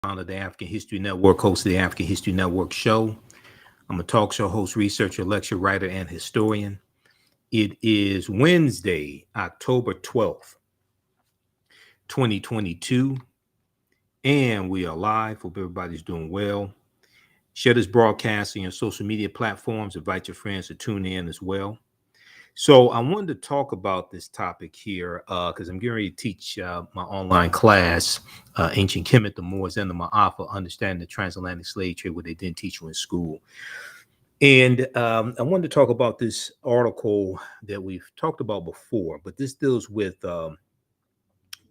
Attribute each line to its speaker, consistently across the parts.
Speaker 1: Of the African History Network, host of the African History Network show. I'm a talk show host, researcher, lecturer, writer, and historian. It is Wednesday, October 12th, 2022, and we are live. Hope everybody's doing well. Share this broadcast on your social media platforms. Invite your friends to tune in as well. So I wanted to talk about this topic here because I'm getting ready to teach my online class, Ancient Kemet, the Moors, and the Ma'afa, Understanding the Transatlantic Slave Trade, what they didn't teach you in school. And I wanted to talk about this article that we've talked about before, but this deals with five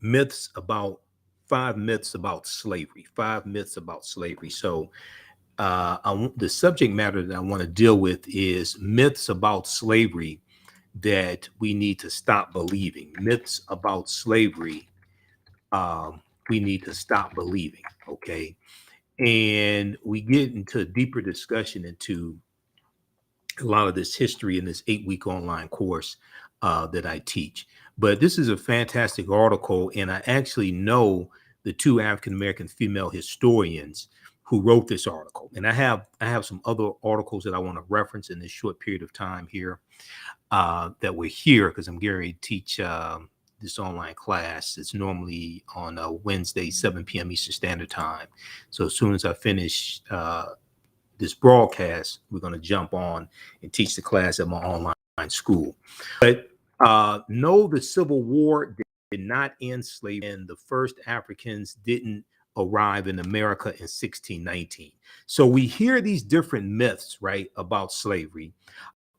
Speaker 1: myths about slavery. So the subject matter that I want to deal with is myths about slavery that we need to stop believing. Myths about slavery we need to stop believing, okay? And we get into a deeper discussion into a lot of this history in this 8-week online course that I teach. But this is a fantastic article, and I actually know the two African-American female historians who wrote this article. And I have some other articles that I want to reference in this short period of time here that we're here because I'm getting ready to teach this online class. It's normally on a Wednesday, 7 p.m. Eastern Standard Time. So as soon as I finish this broadcast, we're going to jump on and teach the class at my online school. But no, the Civil War did not end slavery, and the first Africans didn't arrive in America in 1619. So we hear these different myths, right, about slavery.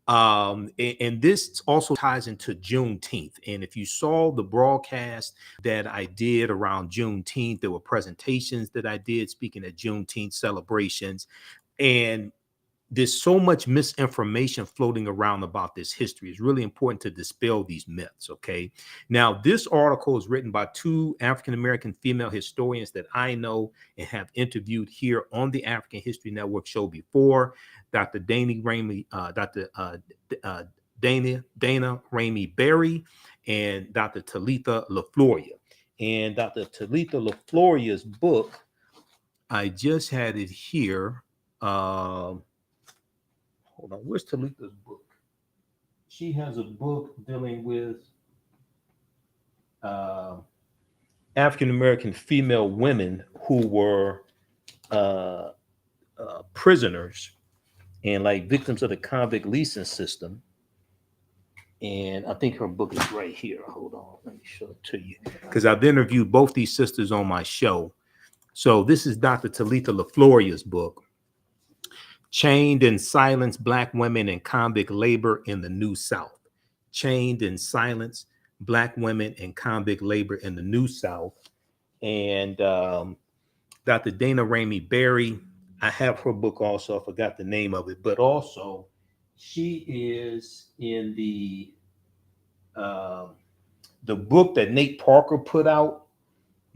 Speaker 1: And this also ties into Juneteenth. And if you saw the broadcast that I did around Juneteenth, there were presentations that I did speaking at Juneteenth celebrations. And there's so much misinformation floating around about this history. It's really important to dispel these myths, okay? Now, this article is written by two African-American female historians that I know and have interviewed here on the African History Network show before, Dr. Dana Ramey Berry and Dr. Talitha LaFloria. And Dr. Talitha LaFloria's book, I just had it here. Hold on, where's Talitha's book? She has a book dealing with African-American female women who were prisoners and like victims of the convict leasing system. And I think her book is right here. Hold on, let me show it to you. Because I've interviewed both these sisters on my show. So this is Dr. Talitha LaFloria's book, Chained in Silence, Black Women in Convict Labor in the New South. Chained in Silence, Black Women in Convict Labor in the New South. And Dr. Dana Ramey Berry, I have her book also. I forgot the name of it, but also she is in the book that Nate Parker put out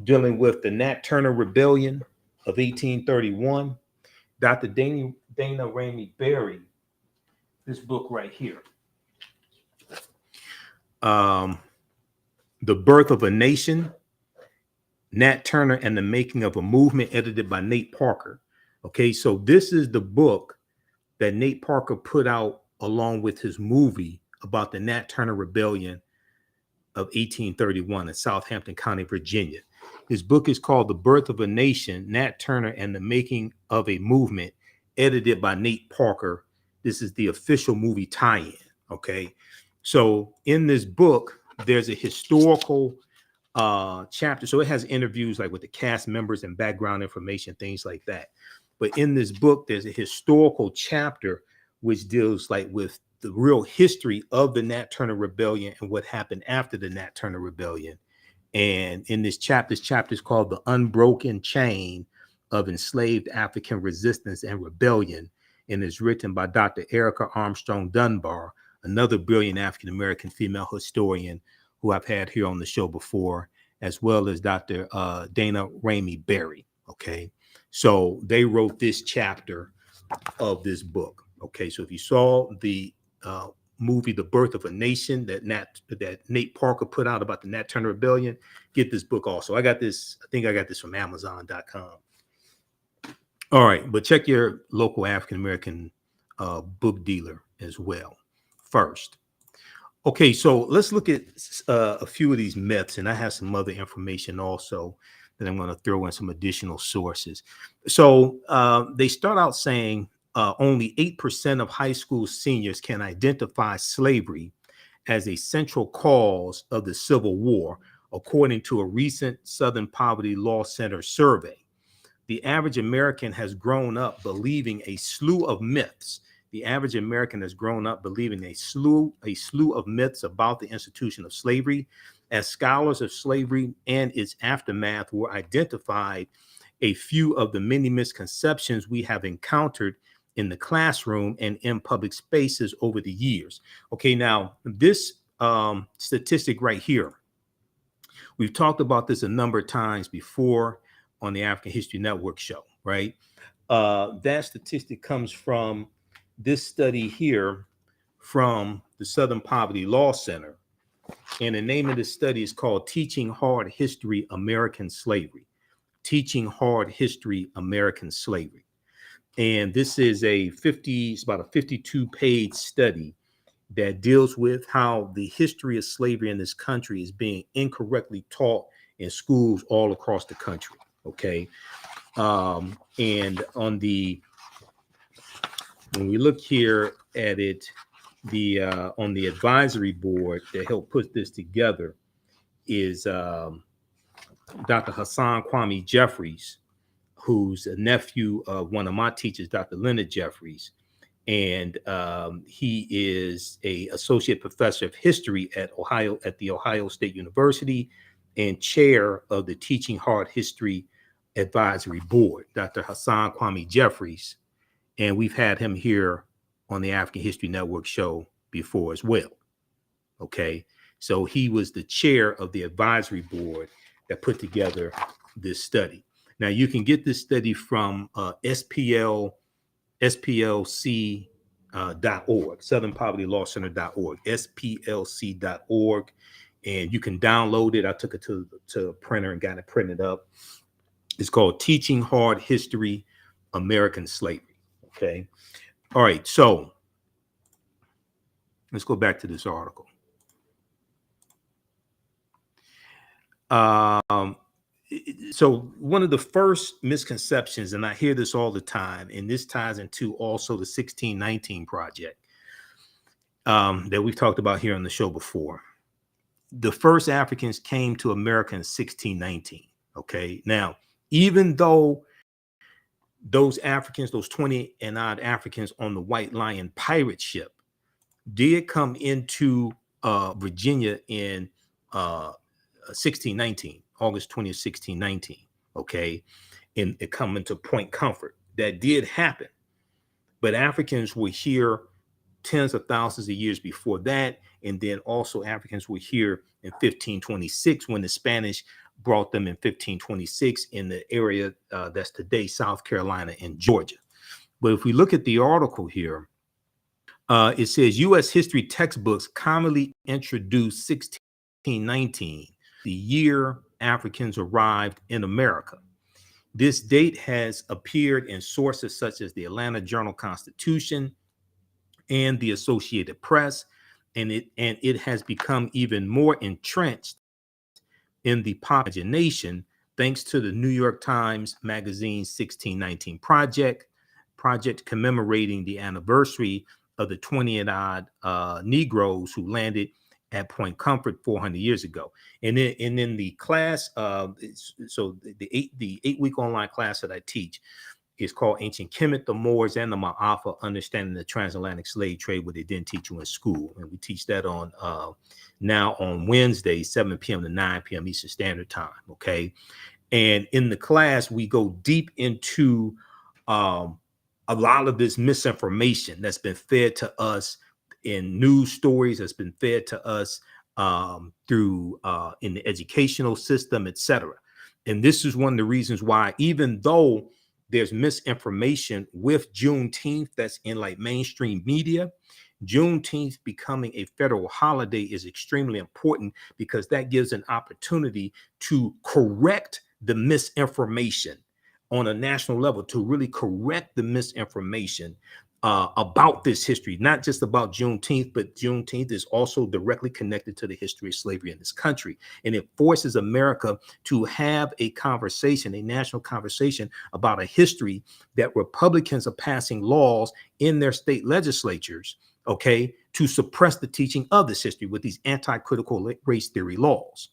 Speaker 1: dealing with the Nat Turner Rebellion of 1831. Dr. Dana Ramey Berry, this book right here, The Birth of a Nation, Nat Turner and the Making of a Movement, edited by Nate Parker. Okay, so this is the book that Nate Parker put out along with his movie about the Nat Turner Rebellion of 1831 in Southampton County, Virginia. His book is called The Birth of a Nation, Nat Turner and the Making of a Movement, edited by Nate Parker. This is the official movie tie-in, okay? So in this book, there's a historical chapter. So it has interviews like with the cast members and background information, things like that. But in this book, there's a historical chapter which deals like with the real history of the Nat Turner Rebellion and what happened after the Nat Turner Rebellion. And in this chapter is called The Unbroken Chain of Enslaved African Resistance and Rebellion, and is written by Dr. Erica Armstrong Dunbar, another brilliant African-American female historian who I've had here on the show before, as well as Dr. Dana Ramey Berry, okay? So they wrote this chapter of this book, okay? So if you saw the movie The Birth of a Nation that Nate Parker put out about the Nat Turner Rebellion, get this book also. I think I got this from Amazon.com. All right, but check your local African American book dealer as well first. Okay, so let's look at a few of these myths, and I have some other information also that I'm going to throw in some additional sources. So they start out saying only 8% of high school seniors can identify slavery as a central cause of the Civil War, according to a recent Southern Poverty Law Center survey. The average American has grown up believing a slew of myths. The average American has grown up believing a slew of myths about the institution of slavery. As scholars of slavery and its aftermath were identified, a few of the many misconceptions we have encountered in the classroom and in public spaces over the years. Okay, now this statistic right here, we've talked about this a number of times before on the African History Network show, right? That statistic comes from this study here from the Southern Poverty Law Center. And the name of this study is called Teaching Hard History, American Slavery. Teaching Hard History, American Slavery. And this is it's about a 52-page study that deals with how the history of slavery in this country is being incorrectly taught in schools all across the country. Okay. And when we look here at it, on the advisory board that helped put this together is Dr. Hassan Kwame Jeffries, who's a nephew of one of my teachers, Dr. Leonard Jeffries. And he is a associate professor of history at the Ohio State University and chair of the Teaching Hard History Advisory Board, Dr. Hassan Kwame Jeffries. And we've had him here on the African History Network show before as well. Okay, so he was the chair of the advisory board that put together this study. Now you can get this study from SPLC.org, southernpovertylawcenter.org, SPLC.org, and you can download it. I took it to a printer and got it printed up. It's called Teaching Hard History, American Slavery. Okay. All right. So let's go back to this article. So one of the first misconceptions, and I hear this all the time, and this ties into also the 1619 project that we've talked about here on the show before. The first Africans came to America in 1619. Okay. Now, even though those Africans, those 20 and odd Africans on the White Lion pirate ship did come into Virginia in 1619, August 20th, 1619. Okay. And it come into Point Comfort. That did happen. But Africans were here tens of thousands of years before that. And then also Africans were here in 1526 when the Spanish brought them in 1526 in the area that's today South Carolina and Georgia. But if we look at the article here, it says U.S. history textbooks commonly introduce 1619, the year Africans arrived in America. This date has appeared in sources such as the Atlanta Journal-Constitution and the Associated Press, and it has become even more entrenched in the popular imagination thanks to the New York Times Magazine's 1619 project commemorating the anniversary of the 20 and odd Negroes who landed at Point Comfort 400 years ago. And then the class, so the 8-week online class that I teach is called Ancient Kemet, the Moors, and the Ma'afa, Understanding the Transatlantic Slave Trade, what they didn't teach you in school. And we teach that on now on Wednesday, 7 p.m. to 9 p.m. Eastern Standard Time. Okay. And in the class, we go deep into a lot of this misinformation that's been fed to us in news stories, that's been fed to us through in the educational system, etc. And this is one of the reasons why, even though there's misinformation with Juneteenth that's in like mainstream media, Juneteenth becoming a federal holiday is extremely important because that gives an opportunity to correct the misinformation on a national level to really correct the misinformation about this history, not just about Juneteenth, but Juneteenth is also directly connected to the history of slavery in this country. And it forces America to have a conversation, a national conversation about a history that Republicans are passing laws in their state legislatures, okay, to suppress the teaching of this history with these anti-critical race theory laws.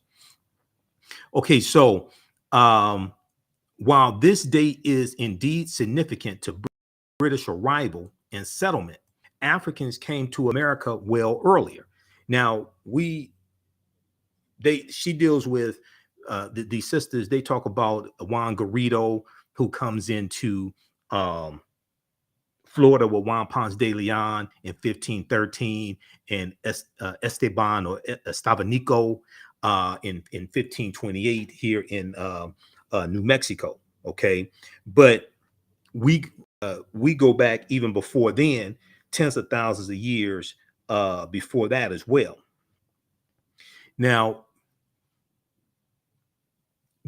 Speaker 1: Okay, so while this date is indeed significant to British arrival and settlement, Africans came to America well earlier. Now, she deals with these sisters. They talk about Juan Garrido, who comes into Florida with Juan Ponce de Leon in 1513, and Esteban or Estevanico in 1528 here in New Mexico. Okay, but we go back even before then, tens of thousands of years before that as well. Now,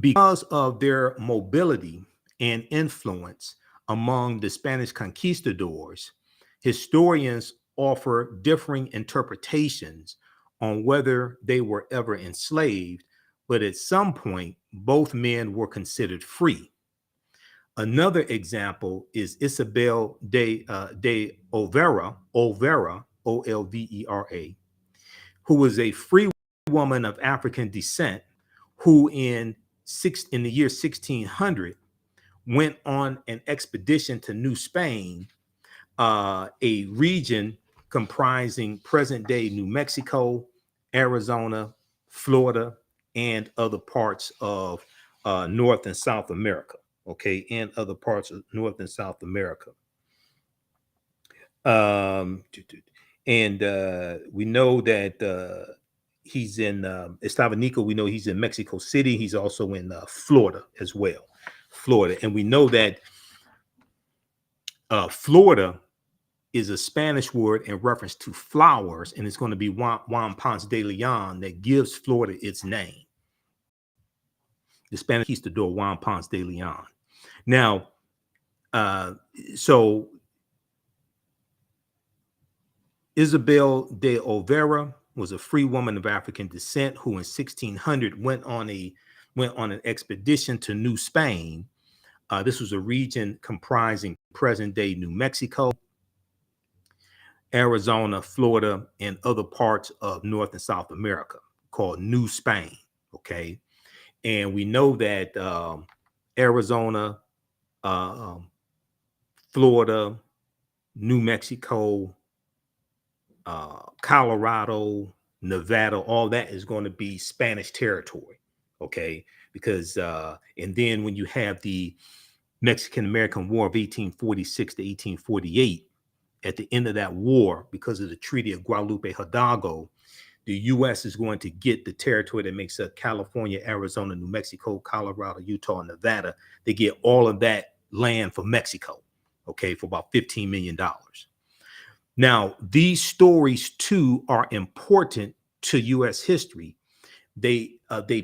Speaker 1: because of their mobility and influence among the Spanish conquistadors, historians offer differing interpretations on whether they were ever enslaved, but at some point, both men were considered free. Another example is Isabel de Olvera, Olvera, who was a free woman of African descent, who in the year 1600 went on an expedition to New Spain, a region comprising present-day New Mexico, Arizona, Florida, and other parts of North and South America. Okay, and other parts of North and South America. And we know that he's in Estevanico. We know he's in Mexico City. He's also in Florida as well. Florida. And we know that Florida is a Spanish word in reference to flowers, and it's going to be Juan Ponce de Leon that gives Florida its name. The Spanish conquistador Juan Ponce de Leon. Now, so Isabel de Olvera was a free woman of African descent who in 1600 went on an expedition to New Spain. This was a region comprising present-day New Mexico, Arizona, Florida, and other parts of North and South America, called New Spain. Okay, and we know that Arizona, Florida, New Mexico, Colorado, Nevada, all that is going to be Spanish territory. Okay, because and then when you have the Mexican-American War of 1846 to 1848, at the end of that war, because of the Treaty of Guadalupe Hidalgo, the U.S. is going to get the territory that makes up California, Arizona, New Mexico, Colorado, Utah, and Nevada. They get all of that land for Mexico, okay, for about $15 million. Now, these stories, too, are important to U.S. history. They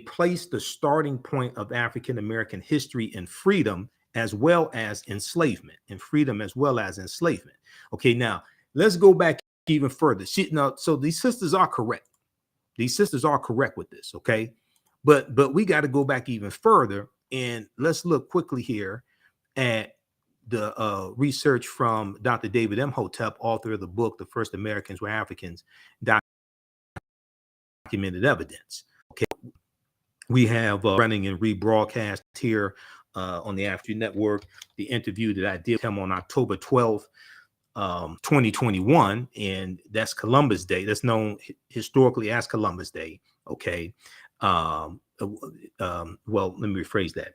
Speaker 1: place the starting point of African-American history in freedom as well as enslavement, Okay, now let's go back even further. So these sisters are correct. These sisters are correct with this, okay? But we got to go back even further, and let's look quickly here at the research from Dr. David Imhotep, author of the book, The First Americans Were Africans, Documented Evidence. Okay, we have running and rebroadcast here on the After Network, the interview that I did with him on October 12th, 2021, and that's Columbus Day. That's known historically as Columbus Day. Okay. Well, let me rephrase that.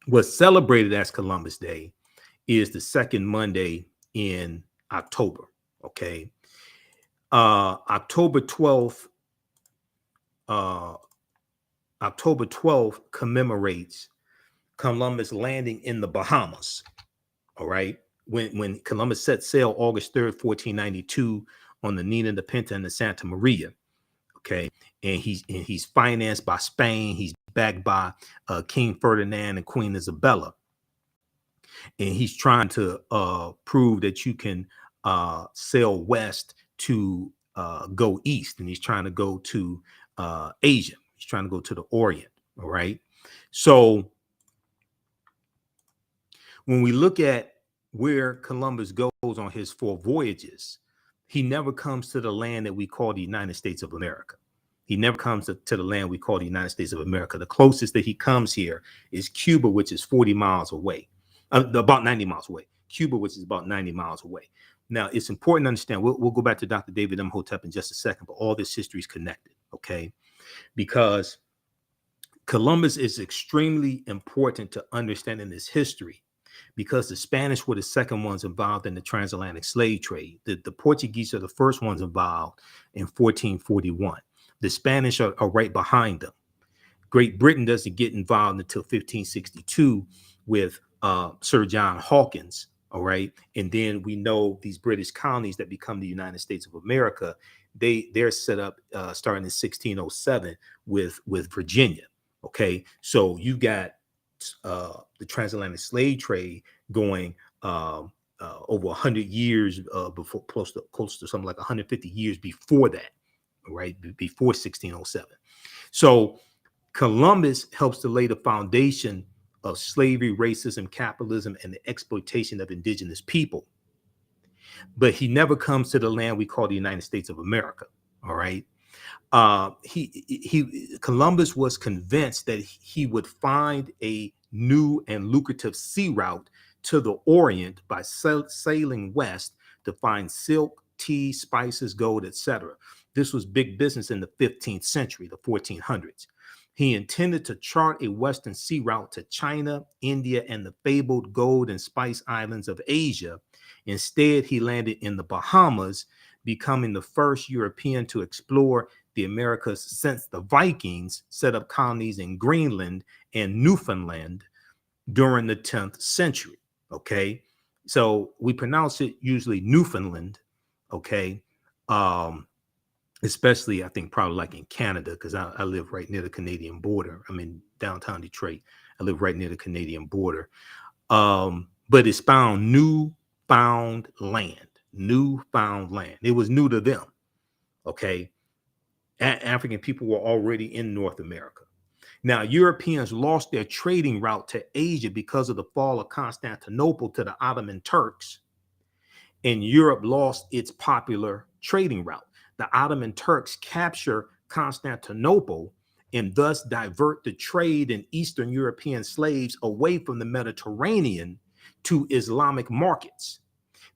Speaker 1: What's celebrated as Columbus Day is the second Monday in October. Okay. October 12th commemorates Columbus landing in the Bahamas. All right. When Columbus set sail August 3rd, 1492 on the Nina, the Pinta, and the Santa Maria. Okay. And he's financed by Spain. He's backed by King Ferdinand and Queen Isabella. and he's trying to prove that you can sail west to go east, and he's trying to go to Asia. He's trying to go to the Orient. All right. So when we look at where Columbus goes on his 4 voyages, he never comes to the land that we call the United States of America. He never comes to the land we call the United States of America. The closest that he comes here is Cuba, which is 40 miles away, about 90 miles away. Cuba, which is about 90 miles away. Now, it's important to understand, we'll go back to Dr. David Imhotep in just a second, but all this history is connected, okay? Because Columbus is extremely important to understanding this history, because the Spanish were the second ones involved in the transatlantic slave trade. The Portuguese are the first ones involved in 1441. The Spanish are right behind them. Great Britain doesn't get involved until 1562 with Sir John Hawkins. All right. And then we know these British colonies that become the United States of America, they're set up starting in 1607 with Virginia. Okay. So you got the transatlantic slave trade going over 100 years before, close to something like 150 years before that, right? Before 1607. So Columbus helps to lay the foundation of slavery, racism, capitalism, and the exploitation of indigenous people. But he never comes to the land we call the United States of America. All right. Columbus was convinced that he would find a new and lucrative sea route to the Orient by sailing west to find silk, tea, spices, gold, etc. This was big business in the 15th century, the 1400s. He intended to chart a western sea route to China, India, and the fabled gold and spice islands of Asia. Instead, he landed in the Bahamas, becoming the first European to explore the Americas since the Vikings set up colonies in Greenland and Newfoundland during the 10th century. Okay, so we pronounce it usually Newfoundland. Okay, especially I think probably like in Canada, because I live right near the Canadian border. I'm in downtown Detroit. I live right near the Canadian border. But it's newfound land. Newfound land. It was new to them. Okay. African people were already in North America. Now, Europeans lost their trading route to Asia because of the fall of Constantinople to the Ottoman Turks, and Europe lost its popular trading route. The Ottoman Turks capture Constantinople and thus divert the trade in Eastern European slaves away from the Mediterranean to Islamic markets.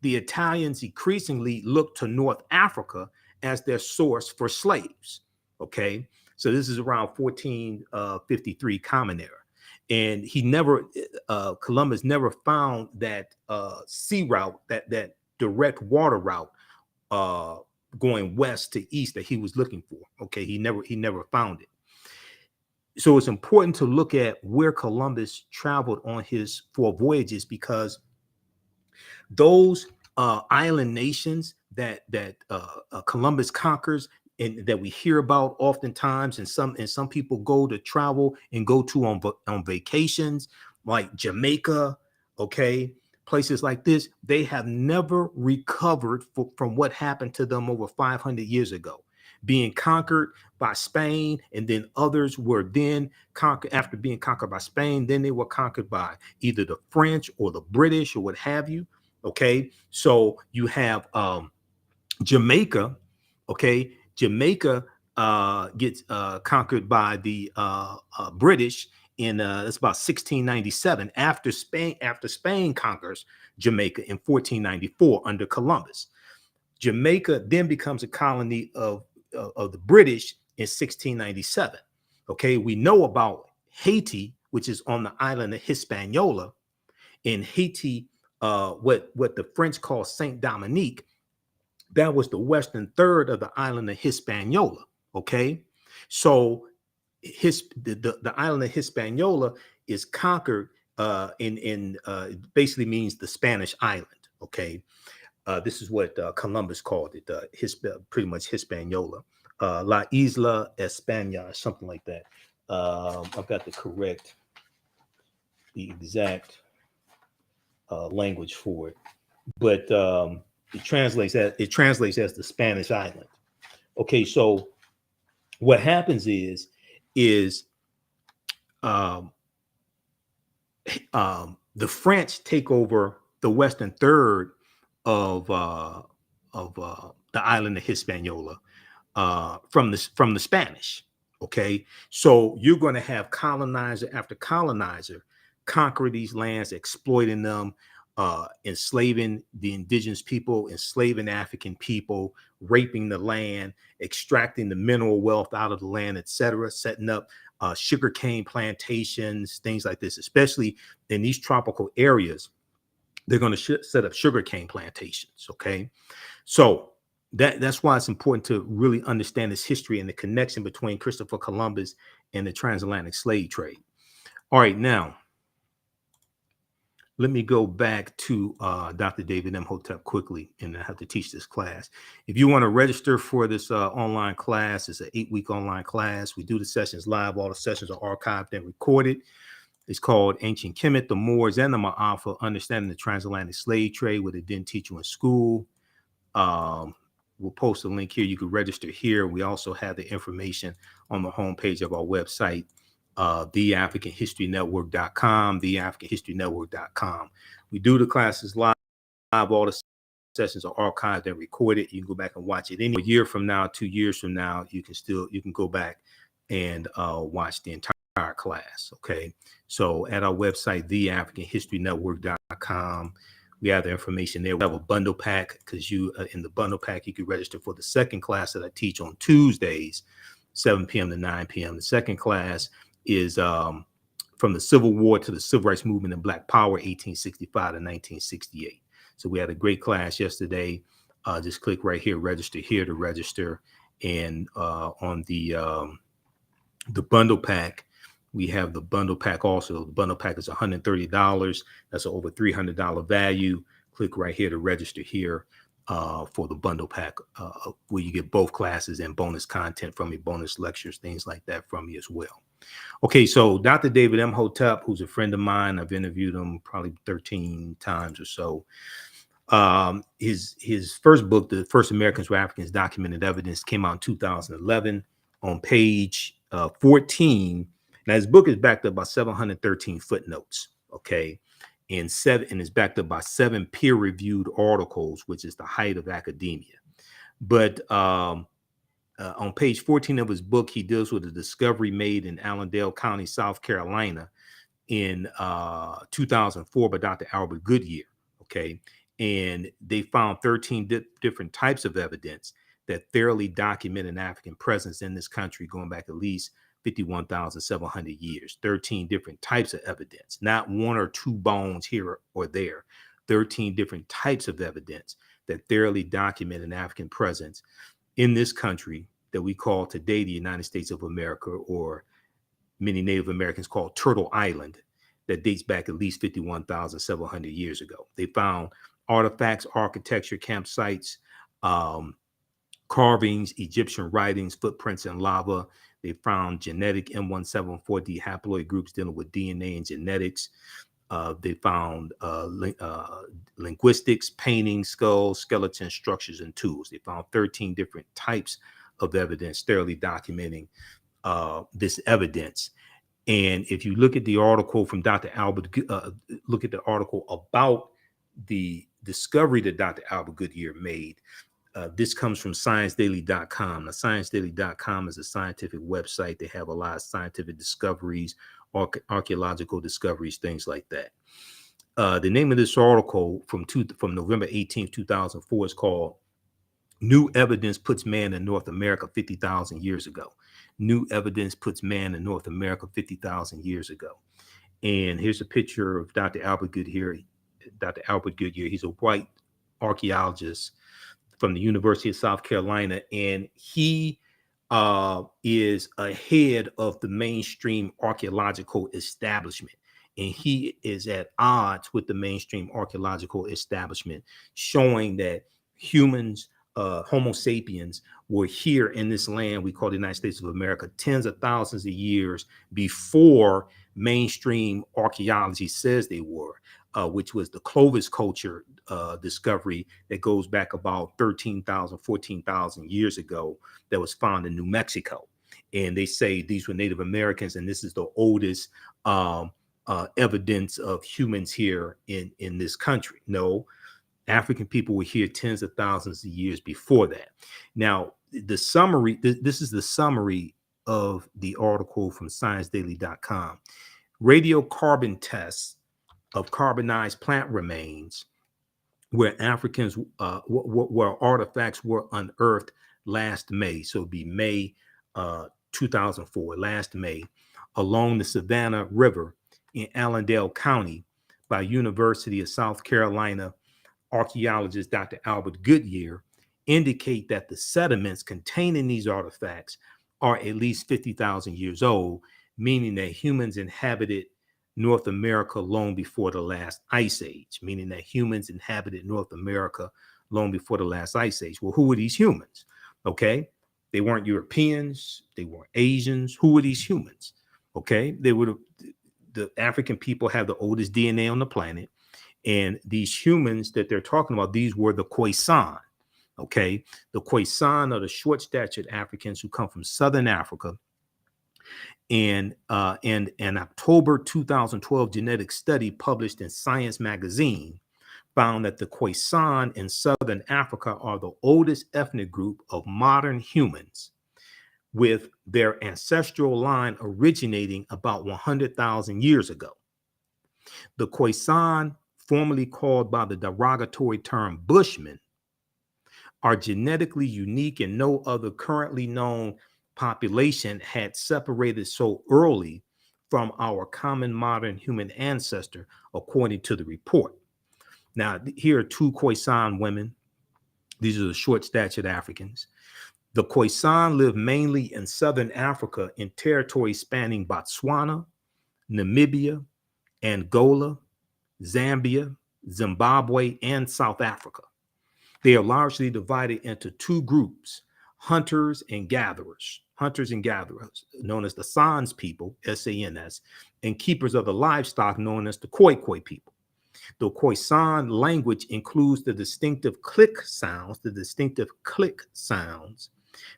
Speaker 1: The Italians increasingly look to North Africa as their source for slaves. Okay, so this is around 1453 Common Era, and Columbus never found that sea route, that direct water route going west to east that he was looking for. Okay, he never found it. So it's important to look at where Columbus traveled on his 4 voyages, because those island nations that Columbus conquers and that we hear about oftentimes, and some people go to travel and go to on vacations, like Jamaica, okay, places like this, they have never recovered from what happened to them over 500 years ago, being conquered by Spain, and then others were then conquered. After being conquered by Spain, then they were conquered by either the French or the British or what have you. Okay, so you have Jamaica. Okay, Jamaica gets conquered by the British in that's about 1697, after Spain conquers Jamaica in 1494 under Columbus. Jamaica then becomes a colony of the British in 1697. Okay, we know about Haiti, which is on the island of Hispaniola. In Haiti, what the French call Saint Dominique, that was the western third of the island of Hispaniola. Okay, so the island of Hispaniola is conquered in basically means the Spanish island. Okay, this is what Columbus called it, pretty much Hispaniola, La Isla España, something like that. I've got the exact language for it, but it translates as the Spanish island. Okay, so what happens is um, the French take over the western third of the island of Hispaniola from the Spanish. Okay, so you're going to have colonizer after colonizer conquer these lands, exploiting them, enslaving the indigenous people, enslaving African people, raping the land, extracting the mineral wealth out of the land, etc., setting up sugarcane plantations, things like this, especially in these tropical areas. They're going to set up sugarcane plantations. Okay, so that's why it's important to really understand this history and the connection between Christopher Columbus and the transatlantic slave trade. All right, now let me go back to Dr. David Imhotep quickly, and I have to teach this class. If you want to register for this online class, it's an 8-week online class. We do the sessions live. All the sessions are archived and recorded. It's called Ancient Kemet, the Moors, and the Ma'afa, Understanding the Transatlantic Slave Trade, what it didn't teach you in school. We'll post a link here. You can register here. We also have the information on the homepage of our website, TheAfricanHistoryNetwork.com, TheAfricanHistoryNetwork.com. We do the classes live. All the sessions are archived and recorded. You can go back and watch it. A year from now, 2 years from now, you can go back and watch the entire class. Okay, so at our website, TheAfricanHistoryNetwork.com, we have the information there. We have a bundle pack because in the bundle pack, you can register for the second class that I teach on Tuesdays, 7 p.m. to 9 p.m. The second class is from the Civil War to the Civil Rights Movement and Black Power, 1865 to 1968. So we had a great class yesterday. Just click right here, register here to register. And on the bundle pack, we have the bundle pack also. The bundle pack is $130. That's an over $300 value. Click right here to register here for the bundle pack, where you get both classes and bonus content from me, bonus lectures, things like that from me as well. Okay, so Dr. David Imhotep, who's a friend of mine, I've interviewed him probably 13 times or so. His first book, The First Americans Who Africans Documented Evidence, came out in 2011. On page 14. Now, his book is backed up by 713 footnotes, okay, and is backed up by 7 peer-reviewed articles, which is the height of academia. But on page 14 of his book, he deals with a discovery made in Allendale County, South Carolina, in 2004 by Dr. Albert Goodyear, okay, and they found 13 different types of evidence that thoroughly document an African presence in this country going back at least 51,700 years. 13 different types of evidence, not 1 or 2 bones here or there. 13 different types of evidence that thoroughly document an African presence in this country that we call today the United States of America, or many Native Americans call Turtle Island, that dates back at least 51,700 years ago. They found artifacts, architecture, campsites, carvings, Egyptian writings, footprints in lava. They found genetic M174D haploid groups dealing with DNA and genetics. They found linguistics, paintings, skulls, skeletons, structures, and tools. They found 13 different types of evidence thoroughly documenting this evidence. And if you look at the article from Dr. Albert, look at the article about the discovery that Dr. Albert Goodyear made. This comes from ScienceDaily.com. Now, ScienceDaily.com is a scientific website. They have a lot of scientific discoveries, archaeological discoveries, things like that. The name of this article from November 18, 2004 is called New Evidence Puts Man in North America 50,000 Years Ago. New Evidence Puts Man in North America 50,000 years ago. And here's a picture of Dr. Albert Goodyear. Dr. Albert Goodyear, he's a white archaeologist from the University of South Carolina, and he is ahead of the mainstream archaeological establishment. And he is at odds with the mainstream archaeological establishment, showing that humans, Homo sapiens, were here in this land we call the United States of America tens of thousands of years before mainstream archaeology says they were. which was the Clovis culture discovery that goes back about 13,000, 14,000 years ago, that was found in New Mexico. And they say these were Native Americans, and this is the oldest evidence of humans here in this country. No, African people were here tens of thousands of years before that. Now, the summary, this is the summary of the article from ScienceDaily.com. Radiocarbon tests of carbonized plant remains where Africans, where artifacts were unearthed last May. So it'd be May 2004, last May, along the Savannah River in Allendale County by University of South Carolina archaeologist Dr. Albert Goodyear, indicate that the sediments containing these artifacts are at least 50,000 years old, meaning that humans inhabited North America long before the last ice age, meaning that humans inhabited North America long before the last ice age. Well, who were these humans? Okay, they weren't Europeans, they weren't Asians. Who were these humans? Okay, they were the African people have the oldest DNA on the planet. And these humans that they're talking about, these were the Khoisan. Okay, the Khoisan are the short-statured Africans who come from Southern Africa. And an October 2012 genetic study published in Science magazine found that the Khoisan in Southern Africa are the oldest ethnic group of modern humans, with their ancestral line originating about 100,000 years ago. The Khoisan, formerly called by the derogatory term Bushmen, are genetically unique, and no other currently known population had separated so early from our common modern human ancestor, according to the report. Now, here are two Khoisan women. These are the short-statured Africans. The Khoisan live mainly in Southern Africa in territories spanning Botswana, Namibia, Angola, Zambia, Zimbabwe, and South Africa. They are largely divided into two groups, hunters and gatherers, known as the Sans people, S-A-N-S, and keepers of the livestock, known as the Khoi Khoi people. The Khoisan language includes the distinctive click sounds,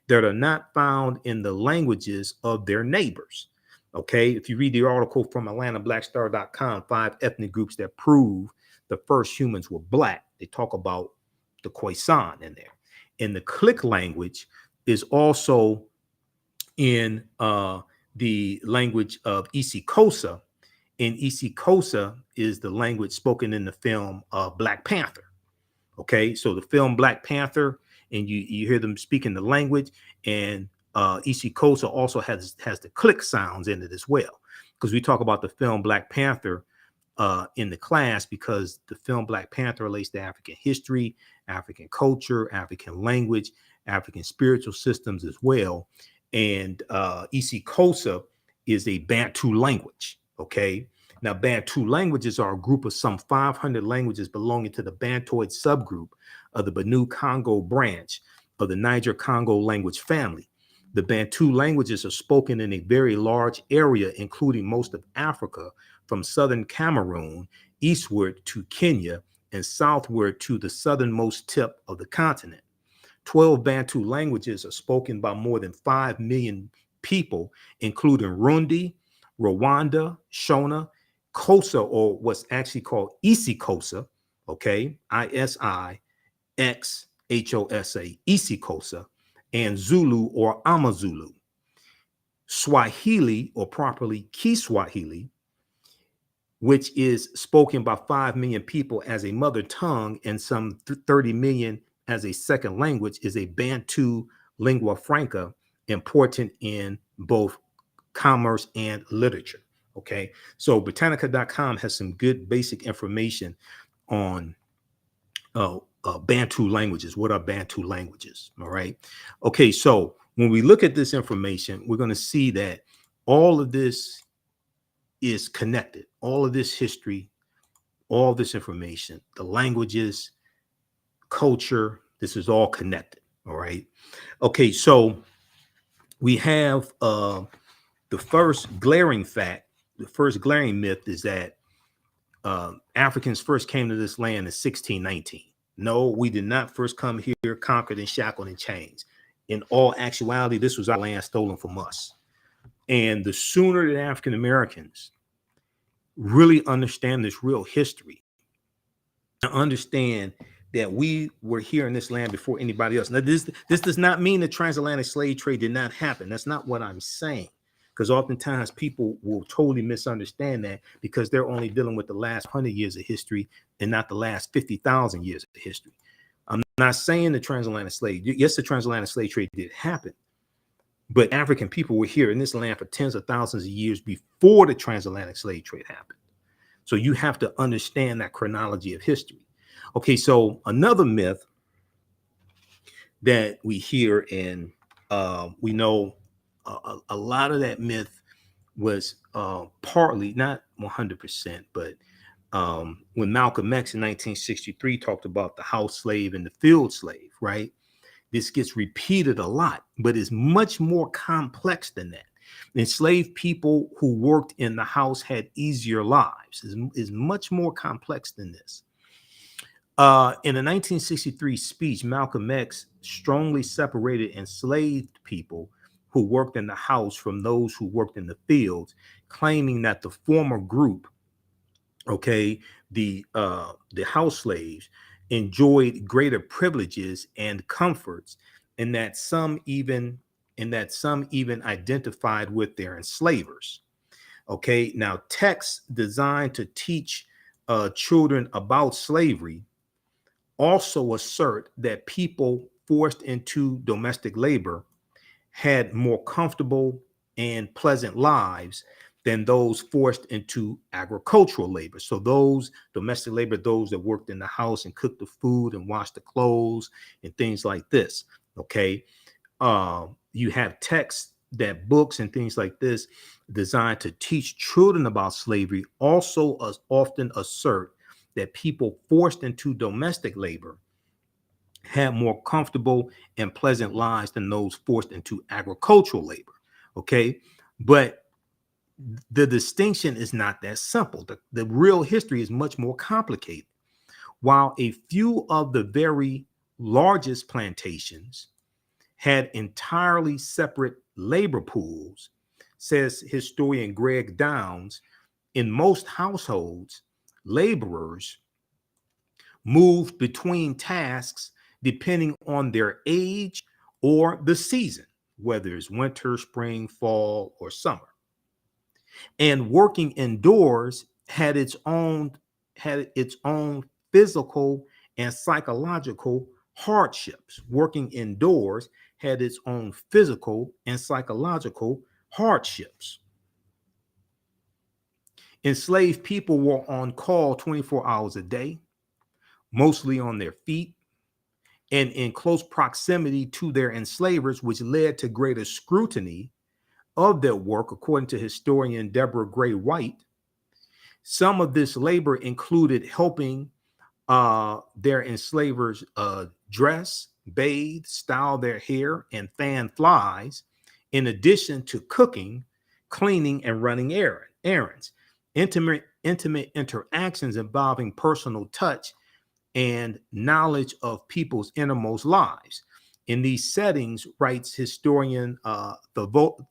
Speaker 1: that are not found in the languages of their neighbors. Okay, if you read the article from AtlantaBlackStar.com, 5 ethnic groups that prove the first humans were Black, they talk about the Khoisan in there. And the click language is also in the language of Isikosa, and Isikosa is the language spoken in the film Black Panther. Okay, so the film Black Panther, and you hear them speaking the language, and Isikosa also has the click sounds in it as well, because we talk about the film Black Panther in the class, because the film Black Panther relates to African history, African culture, African language, African spiritual systems as well. And Isikosa is a Bantu language. Okay, now Bantu languages are a group of some 500 languages belonging to the Bantoid subgroup of the Benue Congo branch of the Niger Congo language family. The Bantu languages are spoken in a very large area, including most of Africa, from southern Cameroon eastward to Kenya and southward to the southernmost tip of the continent. 12 Bantu languages are spoken by more than 5 million people, including Rundi, Rwanda, Shona, Xhosa, or what's actually called Isikosa, okay, Isixhosa, Isikosa, and Zulu or Amazulu. Swahili, or properly Kiswahili, which is spoken by 5 million people as a mother tongue and some 30 million as a second language, is a Bantu lingua franca, important in both commerce and literature. Okay, so Britannica.com has some good basic information on Bantu languages. What are Bantu languages? All right. Okay, so when we look at this information, we're going to see that all of this is connected. All of this history, all this information, the languages, culture, this is all connected. All right. Okay, so we have the first glaring fact, the first glaring myth is that Africans first came to this land in 1619. No, we did not first come here conquered and shackled and chains. In all actuality, this was our land stolen from us. And the sooner that African Americans really understand this real history, and understand that we were here in this land before anybody else. Now, this does not mean the transatlantic slave trade did not happen. That's not what I'm saying. Because oftentimes people will totally misunderstand that because they're only dealing with the last 100 years of history and not the last 50,000 years of history. I'm not saying the transatlantic slave, yes, the transatlantic slave trade did happen, but African people were here in this land for tens of thousands of years before the transatlantic slave trade happened. So you have to understand that chronology of history. Okay, so another myth that we hear, and we know a lot of that myth was partly, not 100%, but when Malcolm X in 1963 talked about the house slave and the field slave, right? This gets repeated a lot, but it's much more complex than that. Enslaved people who worked in the house had easier lives. Is much more complex than this. In a 1963 speech, Malcolm X strongly separated enslaved people who worked in the house from those who worked in the fields, claiming that the former group, okay, the house slaves, enjoyed greater privileges and comforts, and that some even identified with their enslavers. Okay, now texts designed to teach children about slavery also assert that people forced into domestic labor had more comfortable and pleasant lives than those forced into agricultural labor. So those domestic labor, those that worked in the house and cooked the food and washed the clothes and things like this. Okay. You have texts, that books and things like this designed to teach children about slavery also often assert that people forced into domestic labor had more comfortable and pleasant lives than those forced into agricultural labor. Okay. But the distinction is not that simple. The real history is much more complicated. While a few of the very largest plantations had entirely separate labor pools, says historian Greg Downs, in most households, laborers moved between tasks depending on their age or the season, whether it's winter, spring, fall, or summer. And working indoors had its own physical and psychological hardships. Working indoors had its own physical and psychological hardships. Enslaved people were on call 24 hours a day, mostly on their feet and in close proximity to their enslavers, which led to greater scrutiny of their work, according to historian Deborah Gray White. Some of this labor included helping their enslavers dress, bathe, style their hair, and fan flies, in addition to cooking, cleaning, and running errands. Intimate interactions involving personal touch and knowledge of people's innermost lives. In these settings, writes historian Thavolia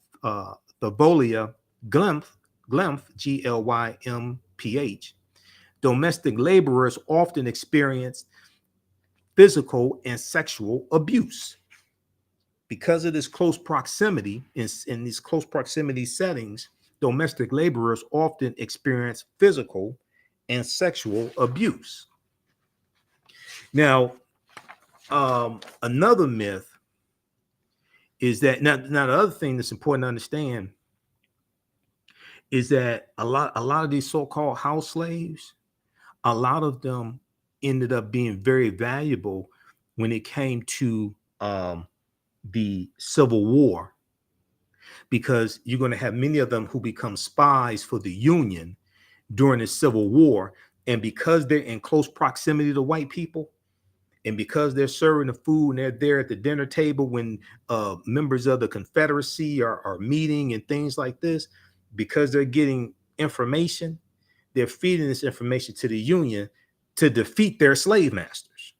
Speaker 1: Glymph, Glymph, domestic laborers often experienced physical and sexual abuse. Because of this close proximity, in these close proximity settings, domestic laborers often experience physical and sexual abuse. Now, another myth is that now the other thing that's important to understand is that a lot of these so-called house slaves, a lot of them ended up being very valuable when it came to the Civil War, because you're going to have many of them who become spies for the Union during the Civil War, and because they're in close proximity to white people, and because they're serving the food and they're there at the dinner table when members of the Confederacy are meeting and things like this, because they're getting information, they're feeding this information to the Union to defeat their slave masters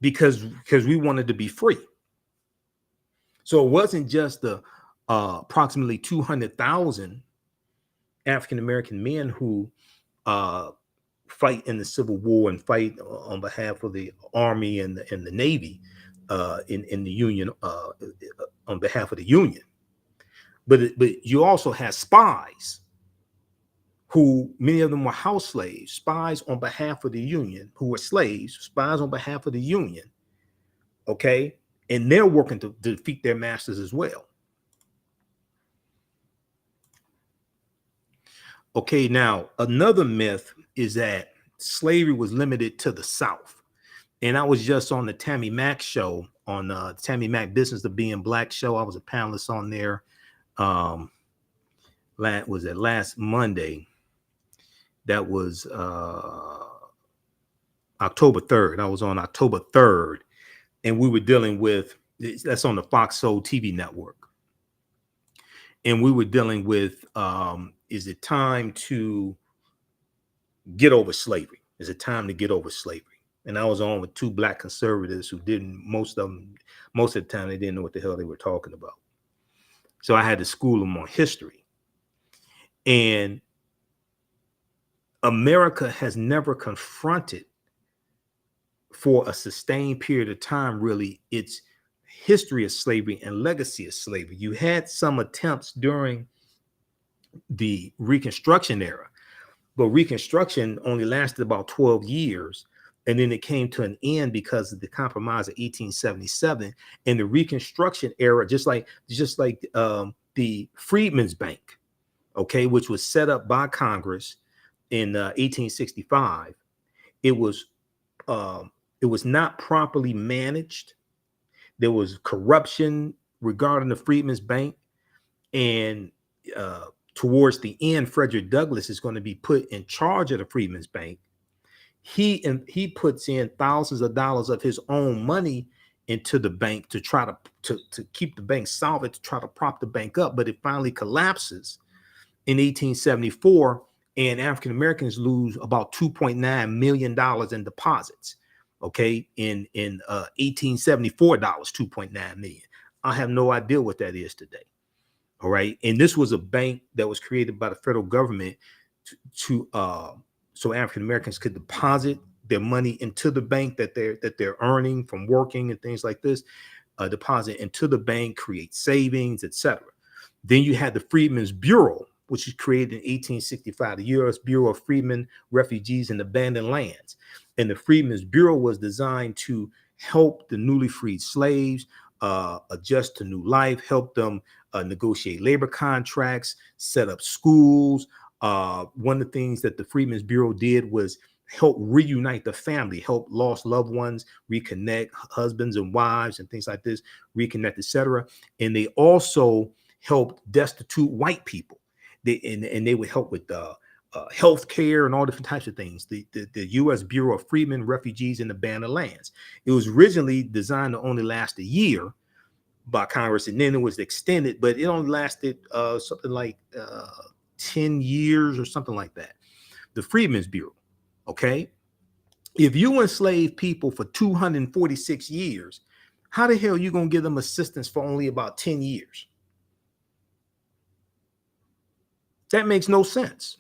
Speaker 1: because we wanted to be free. So it wasn't just the approximately 200,000 African American men who fight in the Civil War and fight on behalf of the Army and the Navy in the Union on behalf of the Union, but you also had spies who many of them were house slaves, spies on behalf of the Union, who were slaves, spies on behalf of the Union. Okay, and they're working to defeat their masters as well. Okay, now another myth is that slavery was limited to the South. And I was just on the Tammy Mack show, on Tammy Mack Business of Being Black show. I was a panelist on there. Was it last Monday? That was October 3rd. I was on October 3rd, and we were dealing with, that's on the Fox Soul TV network. And we were dealing with, is it time to get over slavery? Is it time to get over slavery? And I was on with two Black conservatives who didn't, most of the time, they didn't know what the hell they were talking about. So I had to school them on history. And America has never confronted for a sustained period of time, really, its history of slavery and legacy of slavery. You had some attempts during the Reconstruction era, but Reconstruction only lasted about 12 years. And then it came to an end because of the Compromise of 1877. And the Reconstruction era, just like the Freedmen's Bank, okay, which was set up by Congress in 1865, it was not properly managed. There was corruption regarding the Freedmen's Bank, and towards the end, Frederick Douglass is going to be put in charge of the Freedmen's Bank. He puts in thousands of dollars of his own money into the bank to try to keep the bank solvent, to try to prop the bank up, but it finally collapses in 1874, and African Americans lose about $2.9 million in deposits. Okay, in 1874 dollars, 2.9 million. I have no idea what that is today. All right, and this was a bank that was created by the federal government so African Americans could deposit their money into the bank that they're earning from working and things like this, deposit into the bank, create savings, etc. Then you had the Freedmen's Bureau, which was created in 1865, the U.S. Bureau of Freedmen, Refugees, and Abandoned Lands. And the Freedmen's Bureau was designed to help the newly freed slaves adjust to new life, help them negotiate labor contracts, set up schools. One of the things that the Freedmen's Bureau did was help reunite the family, help lost loved ones reconnect, husbands and wives and things like this, reconnect, etc. And they also helped destitute white people. They would help with health care and all different types of things. The U.S. Bureau of Freedmen, Refugees, and Abandoned Lands. It was originally designed to only last a year by Congress, and then it was extended, but it only lasted something like 10 years or something like that. The Freedmen's Bureau, okay? If you enslave people for 246 years, how the hell are you going to give them assistance for only about 10 years? That makes no sense.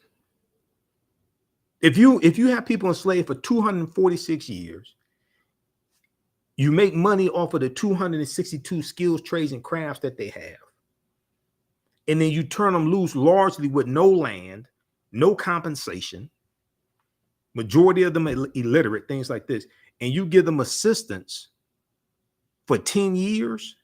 Speaker 1: If you have people enslaved for 246 years, you make money off of the 262 skills, trades, and crafts that they have, and then you turn them loose largely with no land, no compensation, majority of them illiterate, things like this, and you give them assistance for 10 years,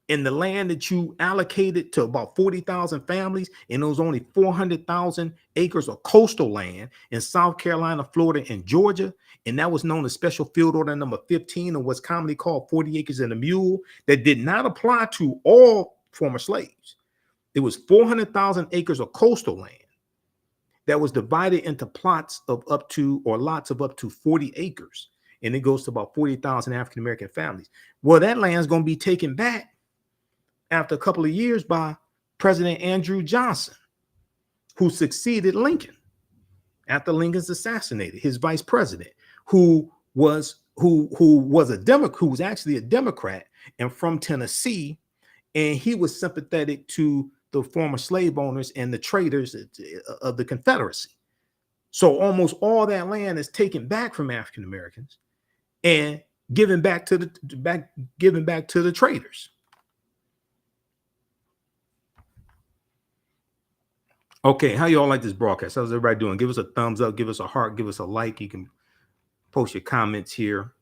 Speaker 1: and the land that you allocated to about 40,000 families, and there was only 400,000 acres of coastal land in South Carolina, Florida, and Georgia, and that was known as Special Field Order number 15, or what's commonly called 40 acres and a mule, that did not apply to all former slaves. It was 400,000 acres of coastal land that was divided into plots of up to, or lots of up to 40 acres, and it goes to about 40,000 African-American families. Well, that land is going to be taken back after a couple of years by President Andrew Johnson, who succeeded Lincoln. after Lincoln's assassinated, his vice president, who was a Democrat, who was actually a Democrat and from Tennessee, and he was sympathetic to the former slave owners and the traders of the Confederacy. So almost all that land is taken back from African Americans and given back to the traders. Okay, how y'all like this broadcast? How's everybody doing? Give us a thumbs up, give us a heart, give us a like. You can post your comments here.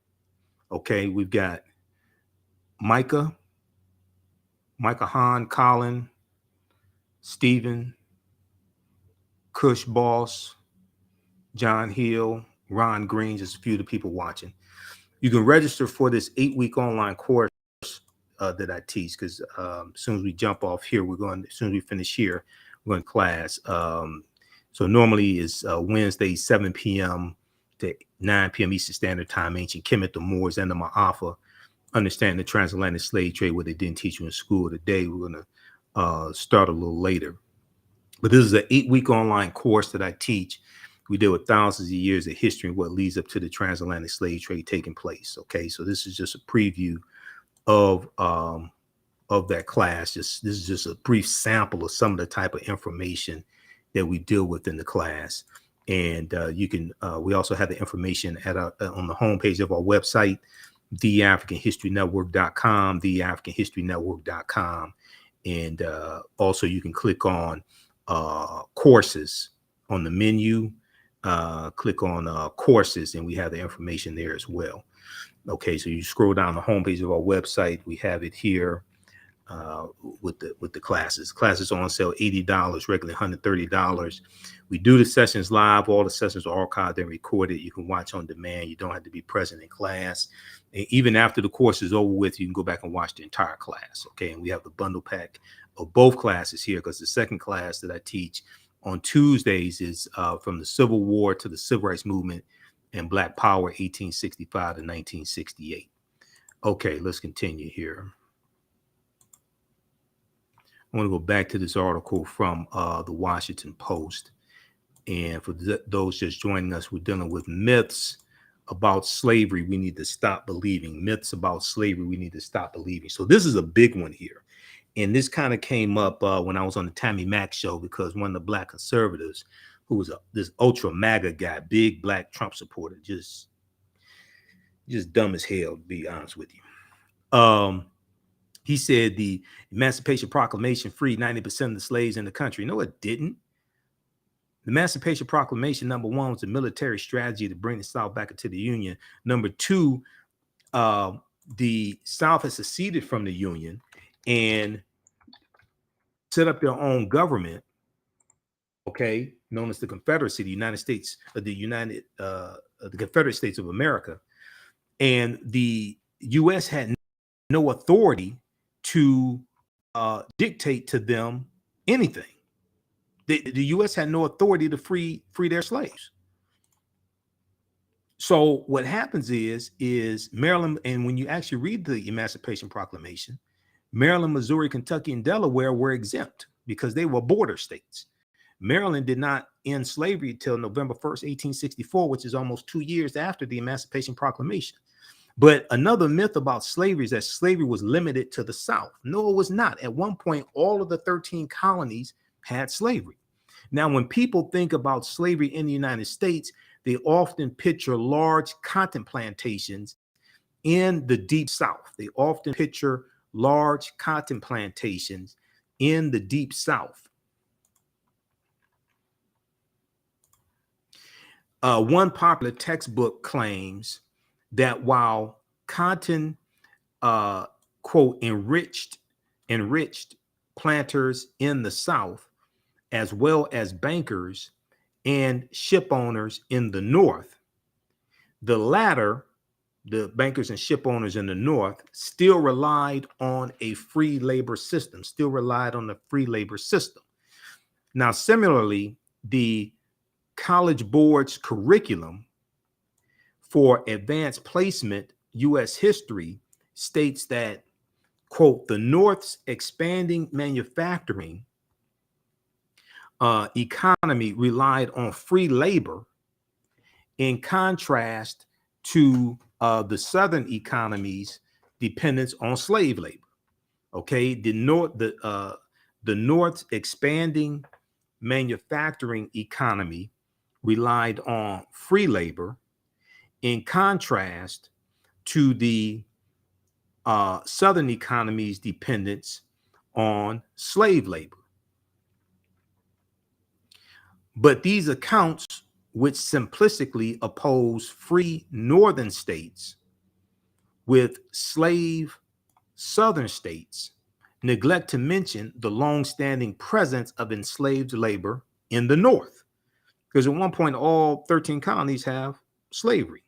Speaker 1: Okay, we've got Micah Hahn, Colin, Stephen, Kush Boss, John Hill, Ron Green, just a few of the people watching. You can register for this 8-week online course that I teach, because as soon as we jump off here, as soon as we finish here, we're going to class. So normally it's Wednesday, 7 p.m. to 9 p.m. Eastern Standard Time, Ancient Kemet, the Moors, and the Ma'afa, understanding the transatlantic slave trade, what they didn't teach you in school. Today, we're going to start a little later. But this is an 8-week online course that I teach. We deal with thousands of years of history and what leads up to the transatlantic slave trade taking place. Okay, so this is just a preview of that class. This is just a brief sample of some of the type of information that we deal with in the class. And you can. We also have the information on the homepage of our website, TheAfricanHistoryNetwork.com, TheAfricanHistoryNetwork.com, and also you can click on courses on the menu. Click on courses, and we have the information there as well. Okay, so you scroll down the homepage of our website. We have it here with the classes. Classes on sale $80, regularly $130. We do the sessions live. All the sessions are archived and recorded. You can watch on demand. You don't have to be present in class. And even after the course is over with, you can go back and watch the entire class. Okay, and we have the bundle pack of both classes here, because the second class that I teach on Tuesdays is from the Civil War to the Civil Rights Movement and Black Power, 1865 to 1968. Okay, let's continue here. I want to go back to this article from the Washington Post. And for those just joining us, we're dealing with myths about slavery we need to stop believing. Myths about slavery we need to stop believing. So this is a big one here. And this kind of came up when I was on the Tammy Mack show, because one of the black conservatives, who was this ultra MAGA guy, big black Trump supporter, just dumb as hell, to be honest with you. He said the Emancipation Proclamation freed 90% of the slaves in the country. No, it didn't. The Emancipation Proclamation, number one, was a military strategy to bring the South back into the Union. Number two, the South has seceded from the Union and set up their own government, okay, known as the Confederacy, the United States, the Confederate States of America. And the U.S. had no authority to dictate to them anything. The U.S. had no authority to free their slaves. So what happens is Maryland, and when you actually read the Emancipation Proclamation, Maryland, Missouri, Kentucky, and Delaware were exempt because they were border states. Maryland did not end slavery until November 1st, 1864, which is almost 2 years after the Emancipation Proclamation. But another myth about slavery is that slavery was limited to the South. No, it was not. At one point, all of the 13 colonies had slavery. Now, when people think about slavery in the United States, they often picture large cotton plantations in the deep South. They often picture large cotton plantations in the deep South. One popular textbook claims that while cotton, quote, enriched planters in the South, as well as bankers and ship owners in the North, the latter, the bankers and ship owners in the North, still relied on a free labor system, Now, similarly, the College Board's curriculum for advanced placement U.S. history states that, quote, the North's expanding manufacturing economy relied on free labor in contrast to the southern economy's dependence on slave labor. Okay, the North's expanding manufacturing economy relied on free labor in contrast to the southern economy's dependence on slave labor. But these accounts, which simplistically oppose free northern states with slave southern states, neglect to mention the long-standing presence of enslaved labor in the North. Because at one point, all 13 colonies have slavery.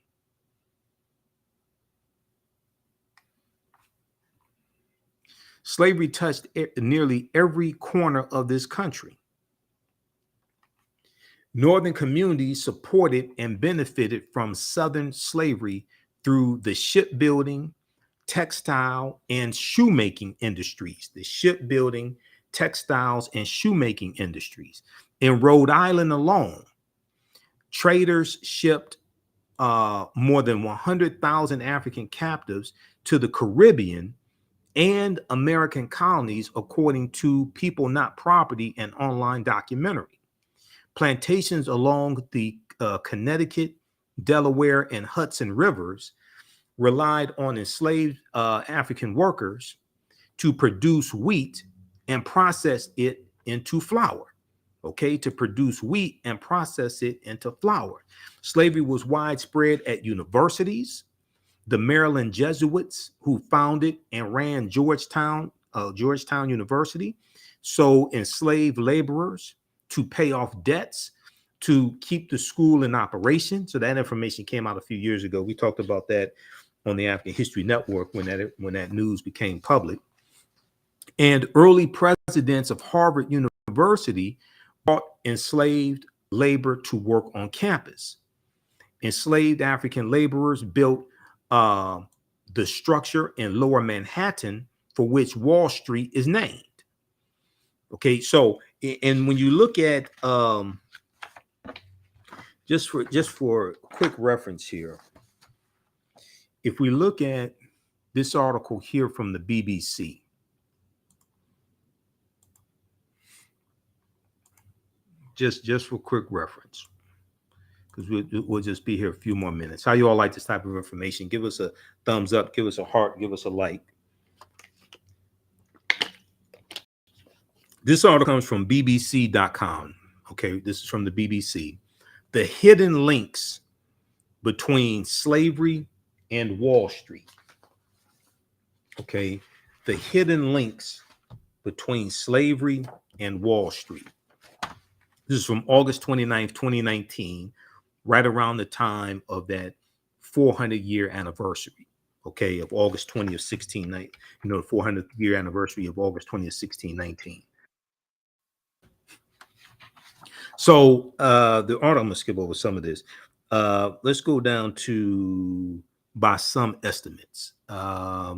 Speaker 1: Slavery touched nearly every corner of this country. Northern communities supported and benefited from Southern slavery through the shipbuilding, textile, and shoemaking industries. The shipbuilding, textiles, and shoemaking industries. In Rhode Island alone, traders shipped more than 100,000 African captives to the Caribbean and American colonies, according to People Not Property, an online documentary. Plantations along the Connecticut, Delaware, and Hudson rivers relied on enslaved African workers to produce wheat and process it into flour. Okay, to produce wheat and process it into flour. Slavery was widespread at universities. The Maryland Jesuits, who founded and ran Georgetown University, sold enslaved laborers to pay off debts, to keep the school in operation. So that information came out a few years ago. We talked about that on the African History Network when that news became public. And early presidents of Harvard University brought enslaved labor to work on campus. Enslaved African laborers built the structure in Lower Manhattan for which Wall Street is named. Okay, so and when you look at just for quick reference here, if we look at this article here from the BBC, just for quick reference, because we'll just be here a few more minutes. How you all like this type of information? Give us a thumbs up, give us a heart, give us a like. This article comes from BBC.com. Okay, this is from the BBC. The hidden links between slavery and Wall Street. Okay, the hidden links between slavery and Wall Street. This is from August 29th, 2019, right around the time of that 400-year anniversary, okay, of August 20th, 1619, the 400th year anniversary of August 20th, 1619. So the art, I'm gonna skip over some of this. Let's go down to by some estimates. By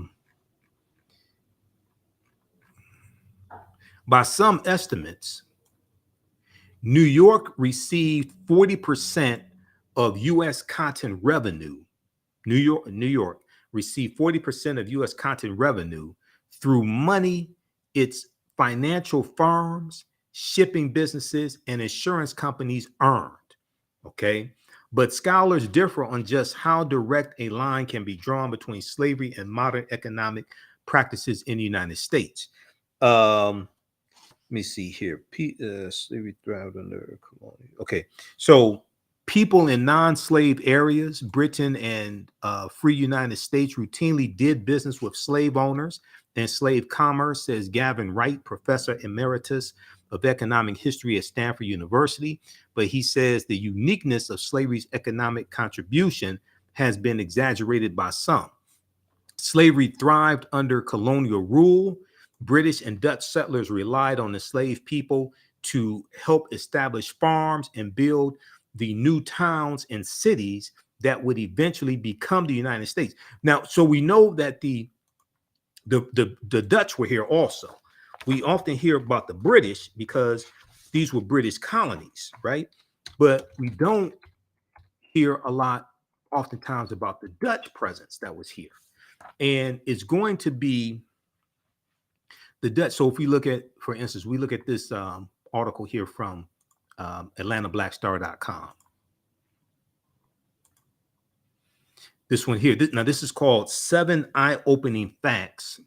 Speaker 1: some estimates, New York received 40% of U.S. cotton revenue. New York received 40% of U.S. cotton revenue through money its financial firms, shipping businesses, and insurance companies earned. Okay, but scholars differ on just how direct a line can be drawn between slavery and modern economic practices in the United States. Let me see here. Slavery thrived under colonial. Okay, so people in non-slave areas, Britain and free United States, routinely did business with slave owners and slave commerce, says Gavin Wright, professor emeritus of economic history at Stanford University. But he says the uniqueness of slavery's economic contribution has been exaggerated by some. Slavery thrived under colonial rule. British and Dutch settlers relied on enslaved people to help establish farms and build the new towns and cities that would eventually become the United States. Now, so we know that the Dutch were here also. We often hear about the British because these were British colonies, right? But we don't hear a lot oftentimes about the Dutch presence that was here. And it's going to be the Dutch. So if we look at, for instance, we look at this article here from AtlantaBlackStar.com. This one here. Now, this is called 7 Eye-Opening Facts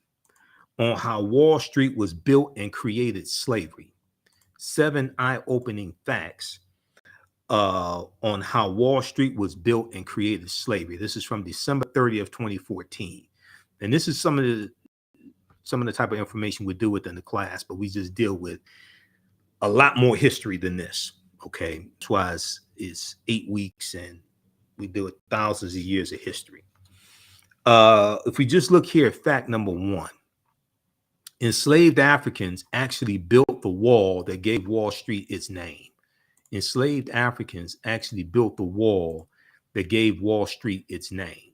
Speaker 1: on How Wall Street Was Built and Created Slavery. 7 eye-opening facts on how Wall Street was built and created slavery. This is from December 30th, 2014. And this is some of the type of information we deal with in the class, but we just deal with a lot more history than this. Okay. That's why it's 8 weeks and we deal with thousands of years of history. If we just look here at fact number 1, enslaved Africans actually built the wall that gave Wall Street its name. Enslaved Africans actually built the wall that gave Wall Street its name.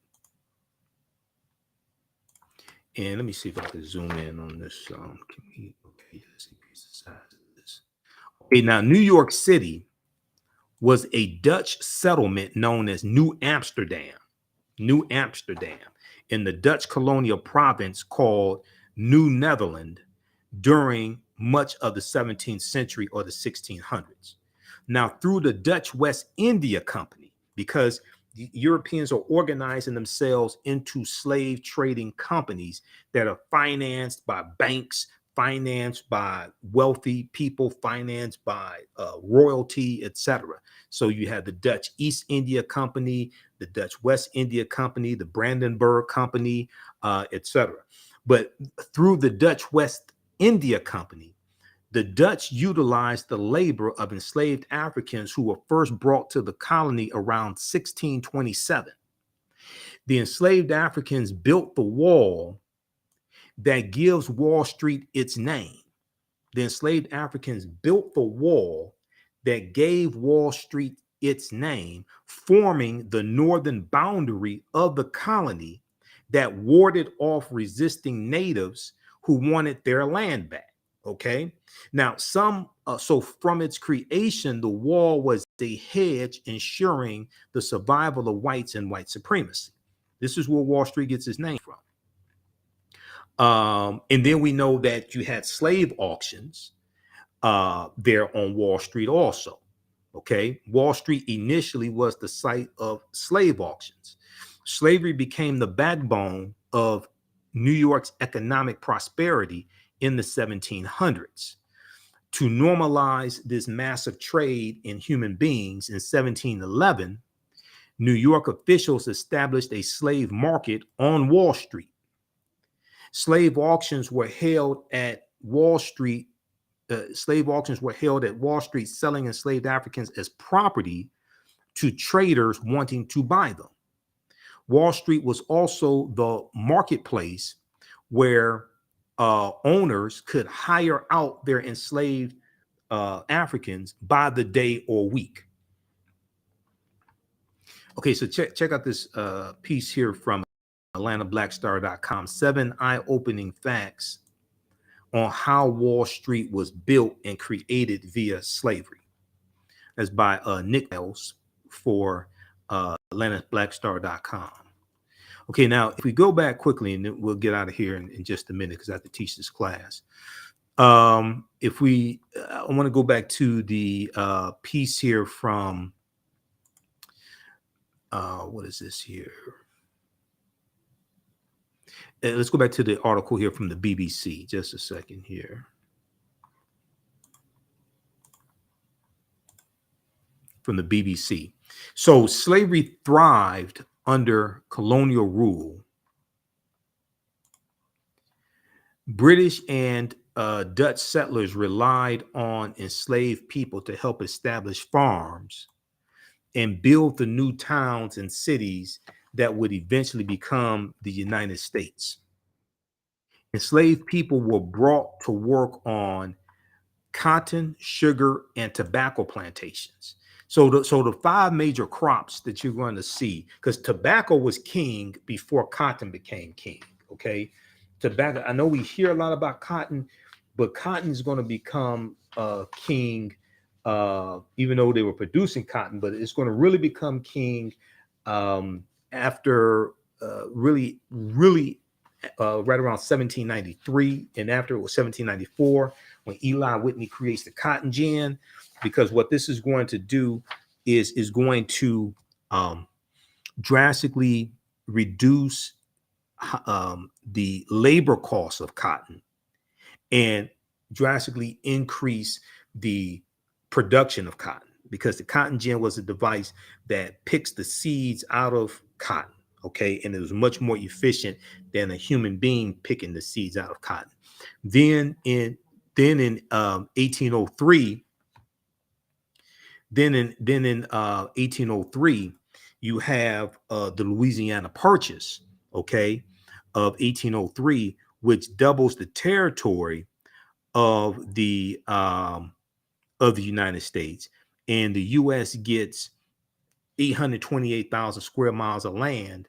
Speaker 1: And let me see if I can zoom in on this. Okay, let's increase the size of this. Okay, now New York City was a Dutch settlement known as New Amsterdam. New Amsterdam in the Dutch colonial province called New Netherland during much of the 17th century or the 1600s. Now, through the Dutch West India Company, because the Europeans are organizing themselves into slave trading companies that are financed by banks, financed by wealthy people, financed by royalty, etc. So you have the Dutch East India Company, the Dutch West India Company, the Brandenburg Company, etc. But through the Dutch West India Company, the Dutch utilized the labor of enslaved Africans who were first brought to the colony around 1627. The enslaved Africans built the wall that gives Wall Street its name. The enslaved Africans built the wall that gave Wall Street its name, forming the northern boundary of the colony that warded off resisting natives who wanted their land back. Okay. Now, so from its creation, the wall was a hedge ensuring the survival of whites and white supremacy. This is where Wall Street gets its name from. And then we know that you had slave auctions there on Wall Street also. Okay. Wall Street initially was the site of slave auctions. Slavery became the backbone of New York's economic prosperity in the 1700s. To normalize this massive trade in human beings in 1711, New York officials established a slave market on Wall Street. Slave auctions were held at Wall Street. Slave auctions were held at Wall Street, selling enslaved Africans as property to traders wanting to buy them. Wall Street was also the marketplace where owners could hire out their enslaved Africans by the day or week. Okay, so check out this piece here from AtlantaBlackStar.com, 7 eye-opening facts on how Wall Street was built and created via slavery. That's by Nick Ells for AtlantaBlackStar.com. Okay, now if we go back quickly, and then we'll get out of here in just a minute because I have to teach this class. I want to go back to the piece here from, what is this here? Let's go back to the article here from the BBC. Just a second here. From the BBC. So slavery thrived under colonial rule. British and Dutch settlers relied on enslaved people to help establish farms and build the new towns and cities that would eventually become the United States. Enslaved people were brought to work on cotton, sugar, and tobacco plantations. So the 5 major crops that you're going to see, because tobacco was king before cotton became king. Okay. Tobacco, I know we hear a lot about cotton, but cotton is going to become king even though they were producing cotton, but it's going to really become king after really right around 1793, and after it was 1794 when Eli Whitney creates the cotton gin, because what this is going to do is going to drastically reduce the labor costs of cotton and drastically increase the production of cotton, because the cotton gin was a device that picks the seeds out of cotton. Okay, and it was much more efficient than a human being picking the seeds out of cotton. Then in 1803, then in 1803, you have the Louisiana Purchase, okay, of 1803, which doubles the territory of the United States, and the U.S. gets 828,000 square miles of land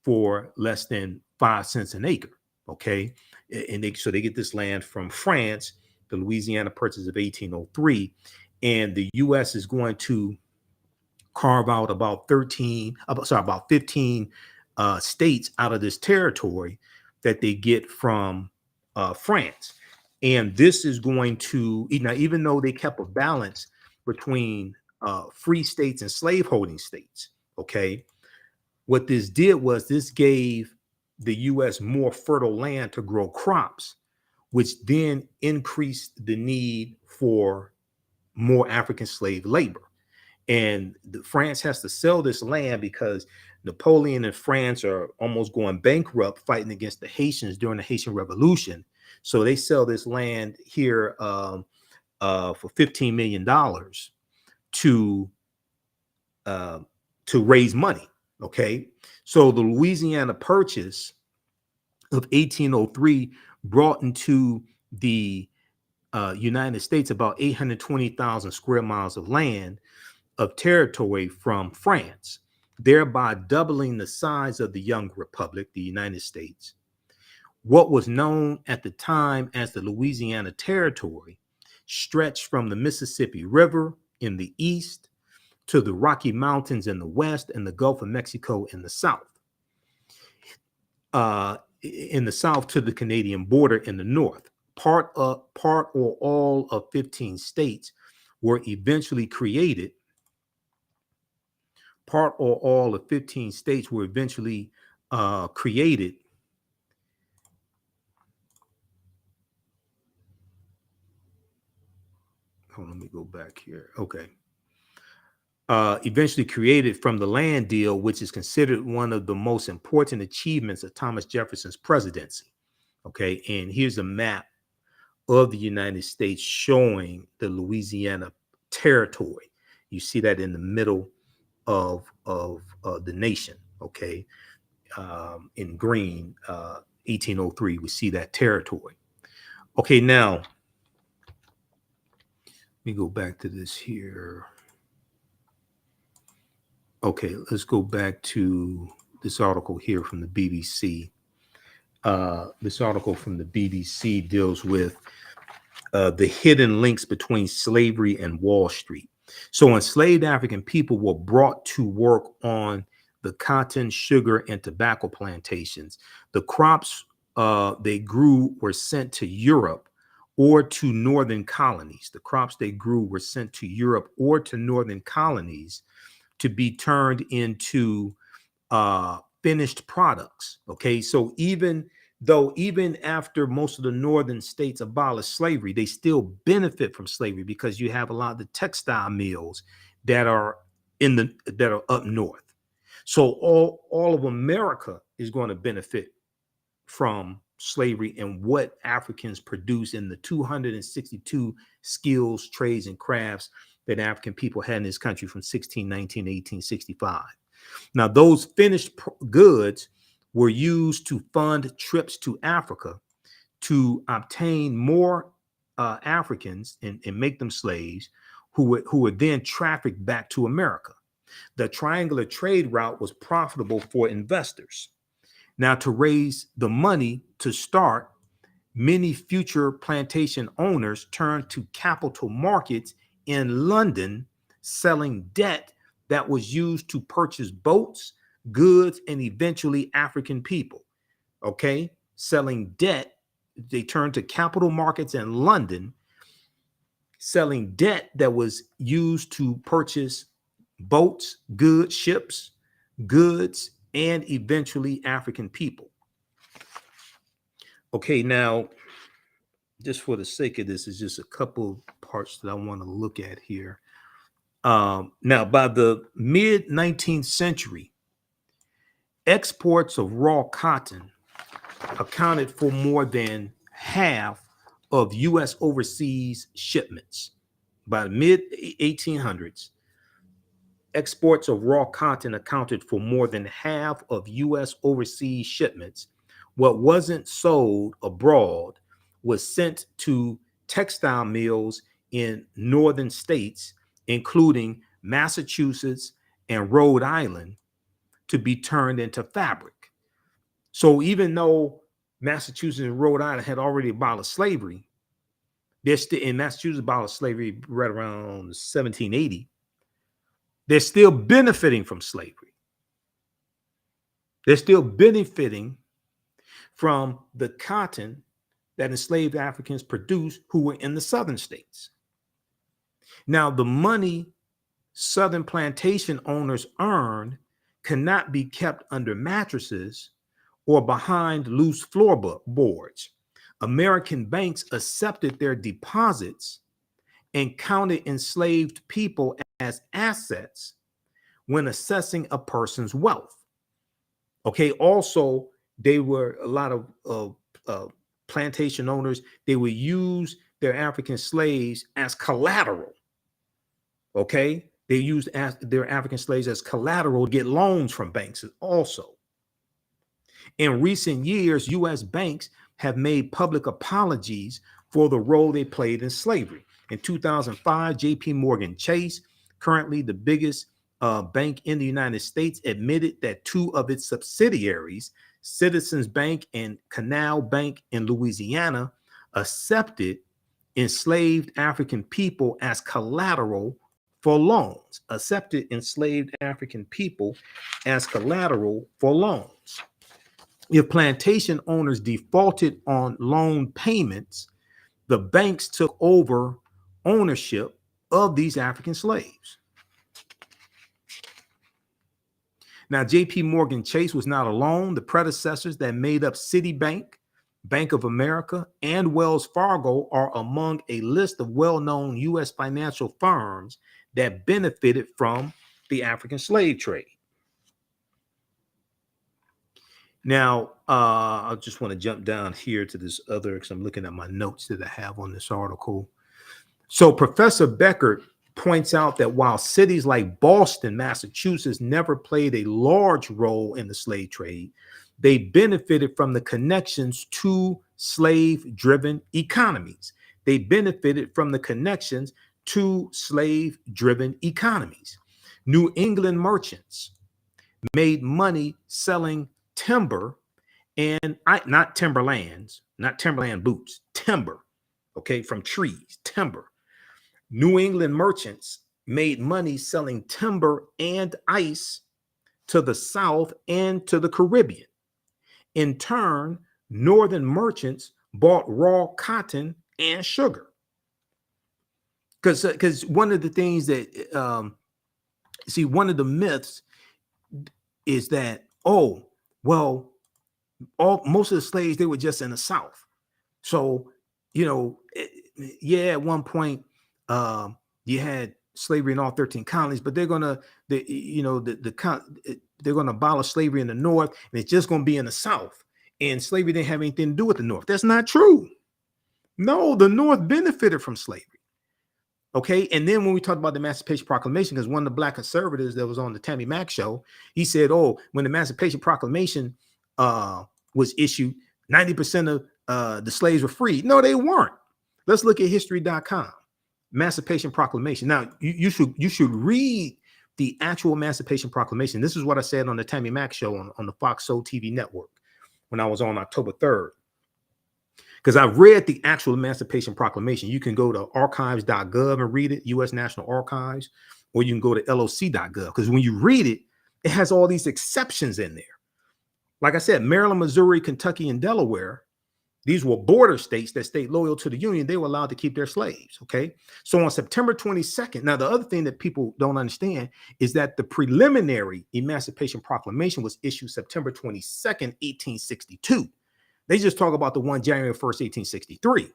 Speaker 1: for less than 5 cents an acre. Okay, and so they get this land from France, the Louisiana Purchase of 1803, and the U.S. is going to carve out about 15 states out of this territory that they get from France. And this is going to, even though they kept a balance between free states and slaveholding states, okay, what this did was this gave the U.S. more fertile land to grow crops, which then increased the need for more African slave labor. And France has to sell this land because Napoleon and France are almost going bankrupt fighting against the Haitians during the Haitian Revolution. So they sell this land here for $15 million to raise money. Okay, so the Louisiana Purchase of 1803 brought into the United States about 820,000 square miles of land of territory from France, thereby doubling the size of the young republic, the United States. What was known at the time as the Louisiana Territory stretched from the Mississippi River in the east to the Rocky Mountains in the west and the Gulf of Mexico in the south. In the south to the Canadian border in the north. Part or all of 15 states were eventually created. Part or all of 15 states were eventually created. Hold on, let me go back here. Okay. Eventually created from the land deal, which is considered one of the most important achievements of Thomas Jefferson's presidency. Okay, and here's a map of the United States showing the Louisiana Territory. You see that in the middle of the nation. Okay, in green, 1803, we see that territory. Okay, now let me go back to this here. Okay, let's go back to this article here from the BBC. This article from the BBC deals with the hidden links between slavery and Wall Street. So enslaved African people were brought to work on the cotton, sugar, and tobacco plantations. The crops they grew were sent to Europe or to northern colonies. The crops they grew were sent to Europe or to northern colonies to be turned into finished products. Okay, so even after most of the northern states abolished slavery, they still benefit from slavery because you have a lot of the textile mills that are up north. So all of America is going to benefit from slavery and what Africans produce in the 262 skills, trades, and crafts that African people had in this country from 1619 to 1865. Now, those finished goods were used to fund trips to Africa to obtain more Africans and make them slaves who were then trafficked back to America. The triangular trade route was profitable for investors. Now, to raise the money to start, many future plantation owners turned to capital markets in London selling debt that was used to purchase boats, goods, and eventually African people. Okay, selling debt. They turned to capital markets in London, selling debt that was used to purchase boats, goods, ships, goods, and eventually African people. Okay, now, just for the sake of this, is just a couple parts that I want to look at here. Now, by the mid 19th century, exports of raw cotton accounted for more than half of U.S. overseas shipments. By the mid 1800s, exports of raw cotton accounted for more than half of U.S. overseas shipments. What wasn't sold abroad was sent to textile mills in northern states, including Massachusetts and Rhode Island, to be turned into fabric. So even though Massachusetts and Rhode Island had already abolished slavery, they're still in Massachusetts abolished slavery right around 1780. They're still benefiting from slavery. They're still benefiting from the cotton that enslaved Africans produced who were in the southern states. Now, the money southern plantation owners earned cannot be kept under mattresses or behind loose floorboards. American banks accepted their deposits and counted enslaved people as assets when assessing a person's wealth. Okay, also, they were a lot of plantation owners, they would use their African slaves as collateral. Okay, they used their African slaves as collateral to get loans from banks also. In recent years, U.S. banks have made public apologies for the role they played in slavery. In 2005, J.P. Morgan Chase, currently the biggest bank in the United States, admitted that two of its subsidiaries, Citizens Bank and Canal Bank in Louisiana, accepted enslaved African people as collateral for loans. Accepted enslaved African people as collateral for loans. If plantation owners defaulted on loan payments, the banks took over ownership of these African slaves. Now, J.P. Morgan Chase was not alone. The predecessors that made up Citibank, Bank of America, and Wells Fargo are among a list of well-known U.S. financial firms that benefited from the African slave trade. Now, I just want to jump down here to this other, because I'm looking at my notes that I have on this article. So Professor Becker points out that while cities like Boston, Massachusetts never played a large role in the slave trade, they benefited from the connections to slave-driven economies. They benefited from the connections to slave-driven economies. New England merchants made money selling timber and not timberland boots, timber, okay, from trees, timber. New England merchants made money selling timber and ice to the South and to the Caribbean. In turn, Northern merchants bought raw cotton and sugar. Because one of the things that, one of the myths is that, most of the slaves, they were just in the South. So, at one point, you had slavery in all 13 colonies, but they're gonna abolish slavery in the North, and it's just gonna be in the South. And slavery didn't have anything to do with the North. That's not true. No, the North benefited from slavery. Okay, and then when we talked about the Emancipation Proclamation, because one of the Black conservatives that was on the Tammy Mack show, he said, when the Emancipation Proclamation was issued, 90% of the slaves were freed. No, they weren't. Let's look at history.com. Emancipation Proclamation. Now, you should read the actual Emancipation Proclamation. This is what I said on the Tammy Mack show on the Fox Soul TV network when I was on October 3rd. because I've read the actual Emancipation Proclamation. You can go to archives.gov and read it, U.S. National Archives, or you can go to loc.gov, because when you read it, it has all these exceptions in there. Like I said, Maryland, Missouri, Kentucky, and Delaware, these were border states that stayed loyal to the Union. They were allowed to keep their slaves, okay? So on September 22nd, now the other thing that people don't understand is that the preliminary Emancipation Proclamation was issued September 22nd, 1862. They just talk about the one January 1st, 1863.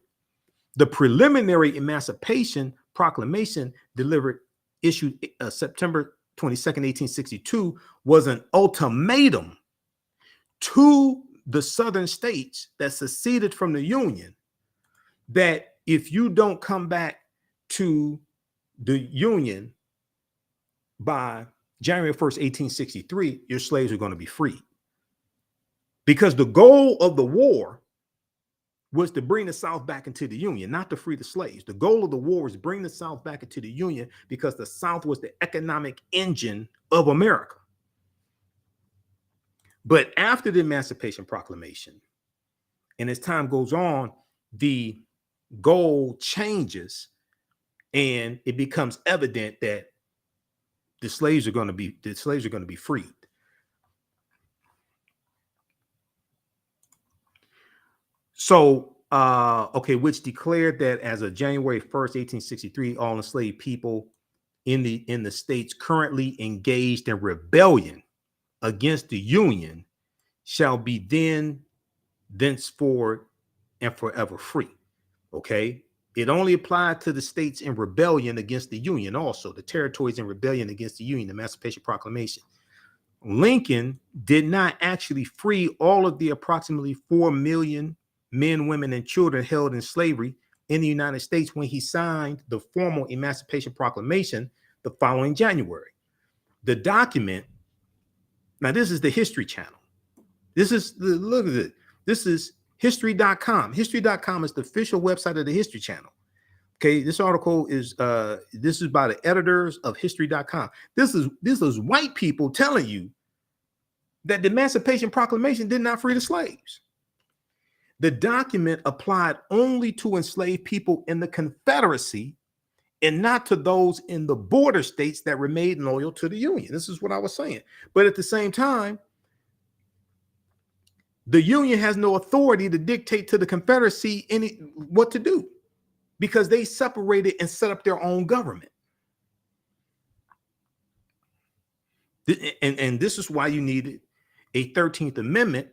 Speaker 1: The preliminary Emancipation Proclamation issued September 22nd, 1862, was an ultimatum to the southern states that seceded from the Union, that if you don't come back to the Union by January 1st, 1863, your slaves are going to be freed. Because the goal of the war was to bring the South back into the Union, not to free the slaves. The goal of the war was to bring the South back into the Union because the South was the economic engine of America. But after the Emancipation Proclamation, and as time goes on, the goal changes, and it becomes evident that the slaves are going to be freed. So, which declared that as of January 1st, 1863, all enslaved people in the states currently engaged in rebellion against the Union shall be thenceforward and forever free. Okay. It only applied to the states in rebellion against the Union, also the territories in rebellion against the Union, the Emancipation Proclamation. Lincoln did not actually free all of the approximately 4 million men, women, and children held in slavery in the United States when he signed the formal Emancipation Proclamation the following January. The document, now this is the History Channel. Look at it. This is history.com. History.com is the official website of the History Channel. Okay, this article is this is by the editors of history.com. This is white people telling you that the Emancipation Proclamation did not free the slaves. The document applied only to enslaved people in the Confederacy and not to those in the border states that remained loyal to the Union. This is what I was saying. But at the same time, the Union has no authority to dictate to the Confederacy what to do, because they separated and set up their own government. And this is why you needed a 13th Amendment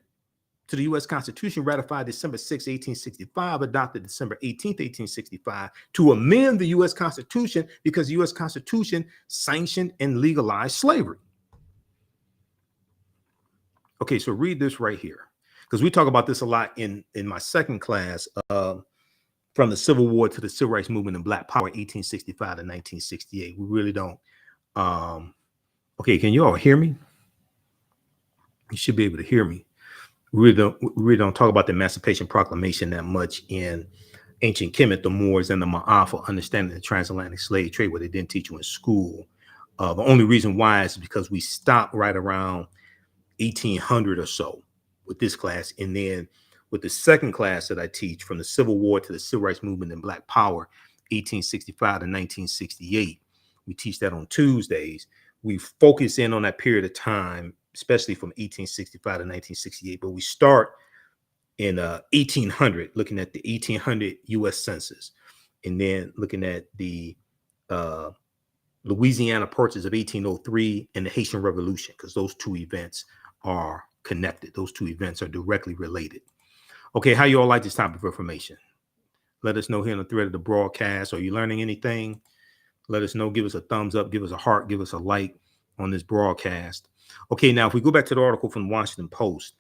Speaker 1: to the U.S. Constitution, ratified December 6, 1865, adopted December 18, 1865, to amend the U.S. Constitution, because the U.S. Constitution sanctioned and legalized slavery. Okay, so read this right here, because we talk about this a lot in my second class, from the Civil War to the Civil Rights Movement and Black Power, 1865 to 1968. We really don't. Okay, can you all hear me? You should be able to hear me. We really don't talk about the Emancipation Proclamation that much in ancient Kemet, the Moors, and the Ma'afa, understanding the transatlantic slave trade, what they didn't teach you in school. The only reason why is because we stopped right around 1800 or so with this class. And then with the second class that I teach, from the Civil War to the Civil Rights Movement and Black Power, 1865 to 1968, we teach that on Tuesdays. We focus in on that period of time, especially from 1865 to 1968, but we start in 1800, looking at the 1800 U.S. Census, and then looking at the Louisiana Purchase of 1803 and the Haitian Revolution, because those two events are connected. Those two events are directly related. Okay, how you all like this type of information? Let us know here on the thread of the broadcast. Are you learning anything? Let us know. Give us a thumbs up. Give us a heart. Give us a like on this broadcast. Okay, now if we go back to the article from the Washington Post,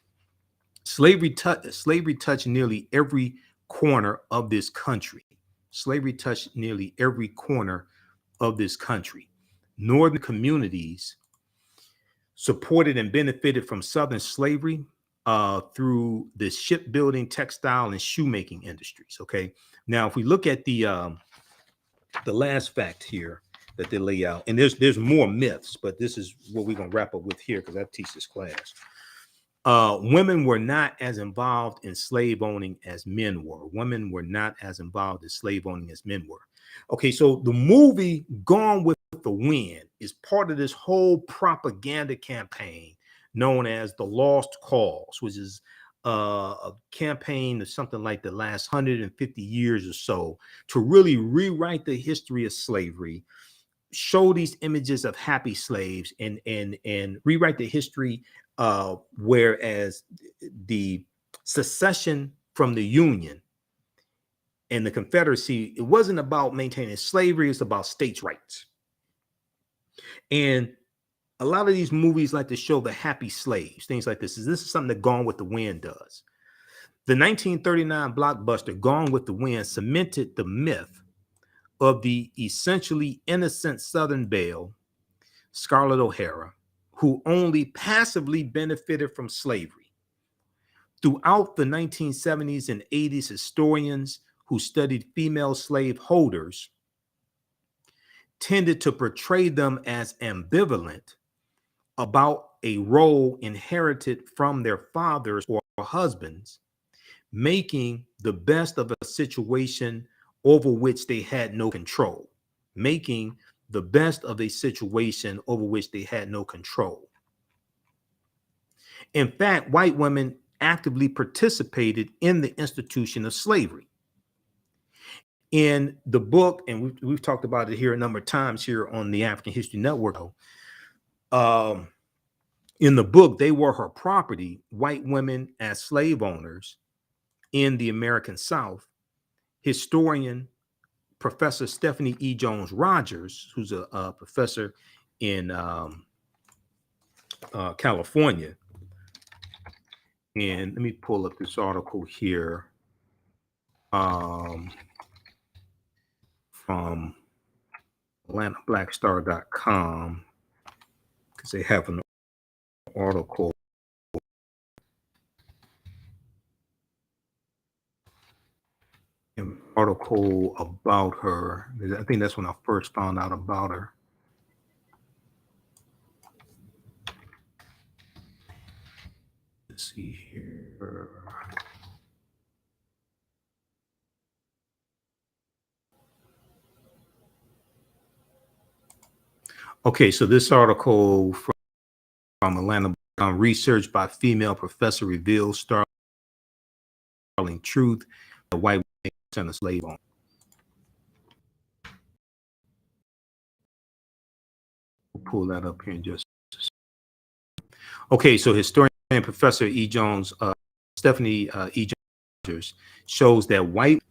Speaker 1: slavery touched nearly every corner of this country. Slavery touched nearly every corner of this country. Northern communities supported and benefited from Southern slavery through the shipbuilding, textile, and shoemaking industries. Okay, now if we look at the last fact here that they lay out, and there's more myths, but this is what we're gonna wrap up with here, because I teach this class. Women were not as involved in slave owning as men were. Women were not as involved in slave owning as men were. Okay, so the movie Gone with the Wind is part of this whole propaganda campaign known as the Lost Cause, which is a campaign of something like the last 150 years or so to really rewrite the history of slavery, show these images of happy slaves, and rewrite the history, whereas the secession from the Union and the Confederacy, it wasn't about maintaining slavery, it's about states' rights. And a lot of these movies like to show the happy slaves, things like this. This is something that Gone with the Wind does. The 1939 blockbuster Gone with the Wind cemented the myth of the essentially innocent Southern belle, Scarlett O'Hara, who only passively benefited from slavery. Throughout the 1970s and 80s, historians who studied female slave holders tended to portray them as ambivalent about a role inherited from their fathers or husbands, making the best of a situation over which they had no control. Making the best of a situation over which they had no control. In fact, white women actively participated in the institution of slavery. In the book, and we've talked about it here a number of times here on the African History Network, in the book, They Were Her Property, White Women as Slave Owners in the American South, historian Professor Stephanie E. Jones Rogers, who's a professor in California. And let me pull up this article here from AtlantaBlackStar.com, because they have an article about her. I think that's when I first found out about her. Let's see here. Okay, so this article from Atlanta, research by female professor reveals startling truth: the white and a slave owner. We'll pull that up here in just a second. Okay, so historian and Professor E. Jones, Stephanie E. Jones, shows that white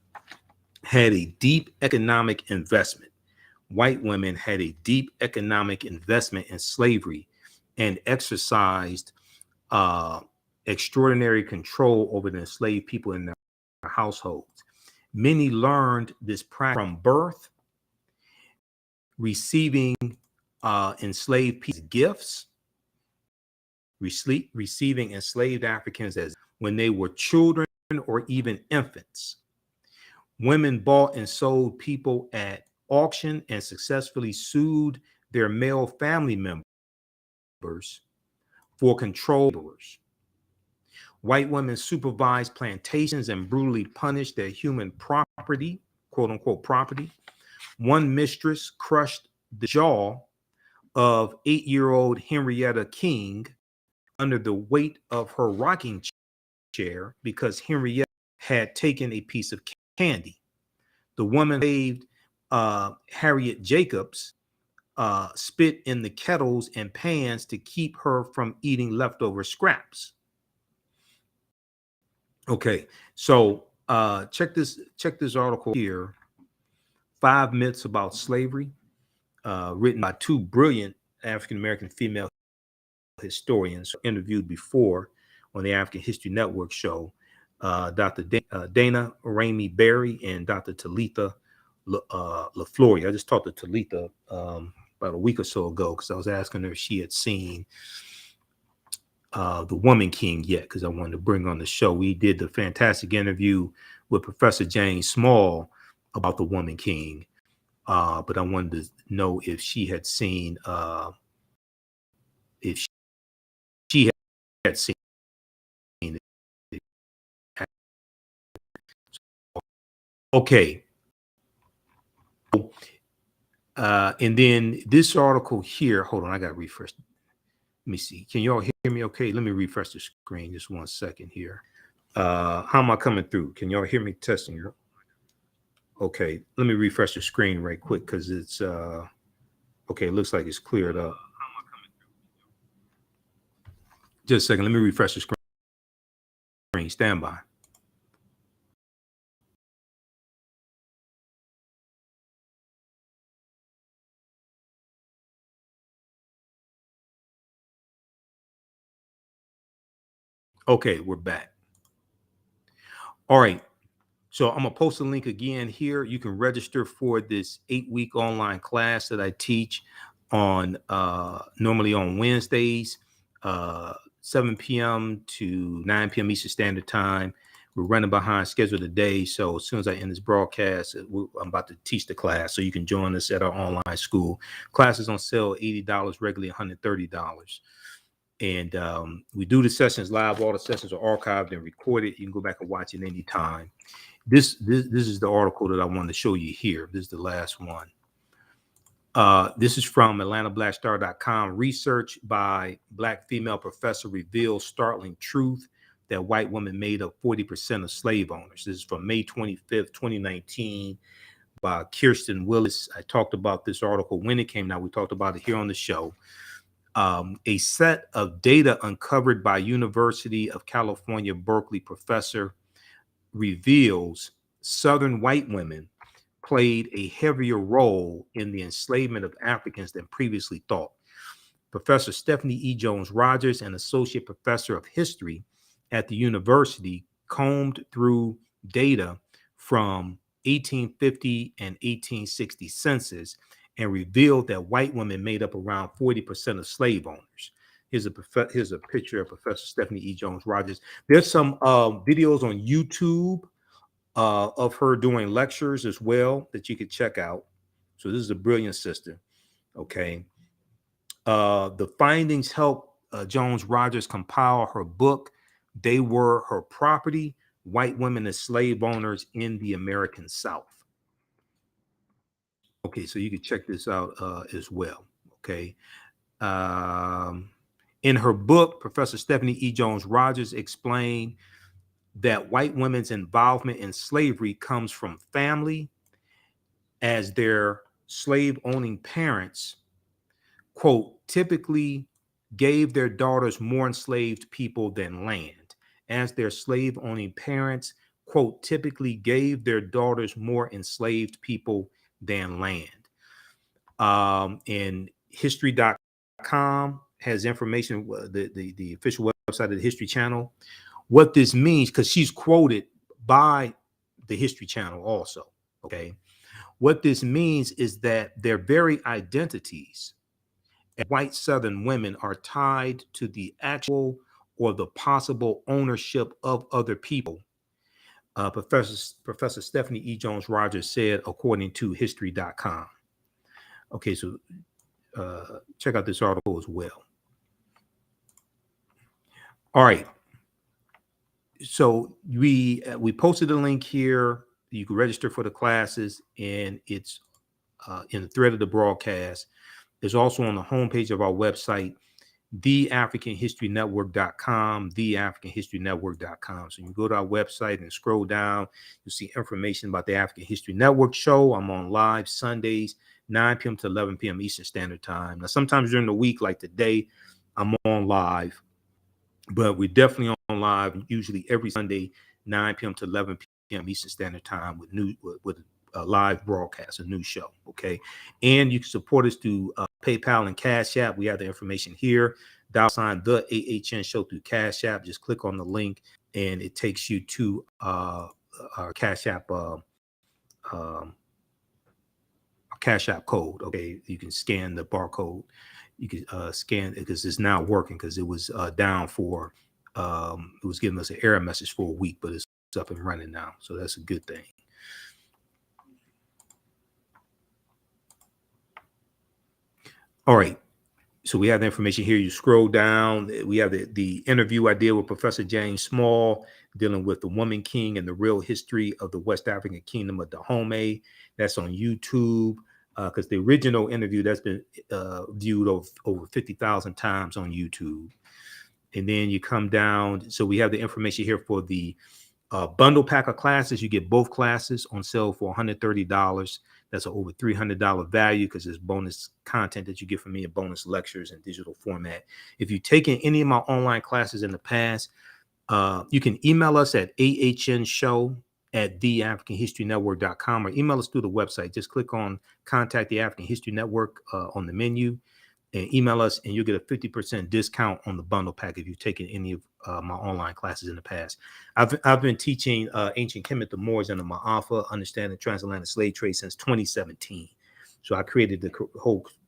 Speaker 1: had a deep economic investment. White women had a deep economic investment in slavery and exercised extraordinary control over the enslaved people in their households. Many learned this practice from birth, receiving enslaved people gifts, receiving enslaved Africans as when they were children or even infants. Women bought and sold people at auction and successfully sued their male family members for control. White women supervised plantations and brutally punished their human property, quote unquote property. One mistress crushed the jaw of 8-year-old Henrietta King under the weight of her rocking chair because Henrietta had taken a piece of candy. The woman saved Harriet Jacobs spit in the kettles and pans to keep her from eating leftover scraps. Okay, so check this article here. 5 Myths About Slavery, written by 2 brilliant African-American female historians interviewed before on the African History Network show, Dr. Dana Ramey Berry and Dr. Talitha LaFleur. I just talked to Talitha about a week or so ago because I was asking her if she had seen The Woman King yet, because I wanted to bring on the show. We did the fantastic interview with Professor Jane Small about The Woman King, but I wanted to know if she had seen Okay. And then this article here, hold on, I got to refresh. Let me see. Can y'all hear me okay? Let me refresh the screen just 1 second here. How am I coming through? Can y'all hear me testing here? Okay, let me refresh the screen right quick because it's okay, it looks like it's cleared up. Just a second, let me refresh the screen. Stand by. Okay, we're back. All right. So I'm gonna post a link again here. You can register for this 8-week online class that I teach on normally on Wednesdays, 7 p.m. to 9 p.m. Eastern Standard Time. We're running behind schedule today, so as soon as I end this broadcast, I'm about to teach the class. So you can join us at our online school. Class is on sale $80, regularly $130. And we do the sessions live. All the sessions are archived and recorded. You can go back and watch it anytime. This is the article that I wanted to show you here. This is the last one. This is from AtlantaBlackStar.com. Research by Black female professor reveals startling truth that white women made up 40% of slave owners. This is from May 25th, 2019 by Kirsten Willis. I talked about this article when it came out. We talked about it here on the show. A set of data uncovered by University of California, Berkeley professor reveals Southern white women played a heavier role in the enslavement of Africans than previously thought. Professor Stephanie E. Jones Rogers, an associate professor of history at the university, combed through data from 1850 and 1860 census and revealed that white women made up around 40% of slave owners. Here's a picture of Professor Stephanie E. Jones Rogers. There's some videos on YouTube of her doing lectures as well that you could check out. So this is a brilliant sister. Okay. The findings helped Jones Rogers compile her book. They Were Her Property: White Women as Slave Owners in the American South. Okay, so you can check this out as well. Okay. In her book, Professor Stephanie E. Jones Rogers explained that white women's involvement in slavery comes from family, as their slave owning parents, quote, typically gave their daughters more enslaved people than land, as their slave owning parents, quote, typically gave their daughters more enslaved people than land. And history.com has information, the official website of the History Channel, what this means, because she's quoted by the History Channel also. Okay. What this means is that their very identities as white Southern women are tied to the actual or the possible ownership of other people. Professor Stephanie E. Jones Rogers said, according to history.com. Okay, so check out this article as well. All right. So we posted a link here. You can register for the classes, and it's in the thread of the broadcast. It's also on the homepage of our website, TheAfricanHistoryNetwork.com, TheAfricanHistoryNetwork.com. So you can go to our website and scroll down. You'll see information about the African History Network show. I'm on live Sundays, 9 p.m. to 11 p.m. Eastern Standard Time. Now, sometimes during the week, like today, I'm on live, but we're definitely on live usually every Sunday, 9 p.m. to 11 p.m. Eastern Standard Time with a live broadcast, a new show. Okay. And you can support us through PayPal and Cash App. We have the information here. $ the TheAHNShow through Cash App. Just click on the link and it takes you to our Cash App code. Okay. You can scan the barcode. You can scan it because it's now working, because it was down for it was giving us an error message for a week, but it's up and running now. So that's a good thing. All right. So we have the information here. You scroll down. We have the interview I did with Professor James Small dealing with the Woman King and the real history of the West African kingdom of Dahomey. That's on YouTube because the original interview that's been viewed over 50,000 times on YouTube. And then you come down. So we have the information here for the bundle pack of classes. You get both classes on sale for $130. That's an over $300 value because there's bonus content that you get from me and bonus lectures in digital format. If you've taken any of my online classes in the past, you can email us at TheAHNShow@theAfricanHistoryNetwork.com or email us through the website. Just click on Contact the African History Network on the menu and email us, and you'll get a 50% discount on the bundle pack if you've taken any of my online classes in the past. I've been teaching ancient Kemet, the Moors, and the Ma'afa, understanding transatlantic slave trade since 2017. So I created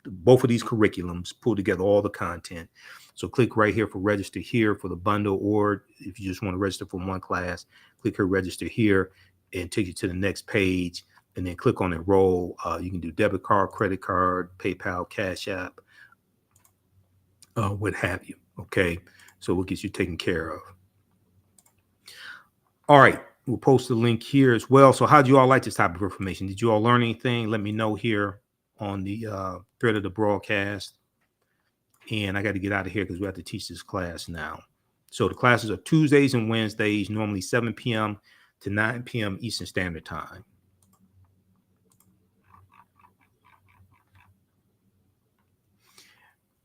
Speaker 1: both of these curriculums, pulled together all the content. So click right here for register here for the bundle, or if you just want to register for one class, click here, register here, and take you to the next page, and then click on enroll. You can do debit card, credit card, PayPal, Cash App, what have you. Okay, so we'll get you taken care of. All right, we'll post the link here as well. So how do you all like this type of information? Did you all learn anything? Let me know here on the thread of the broadcast. And I got to get out of here because we have to teach this class now. So the classes are Tuesdays and Wednesdays, normally 7 p.m. to 9 p.m. Eastern Standard Time.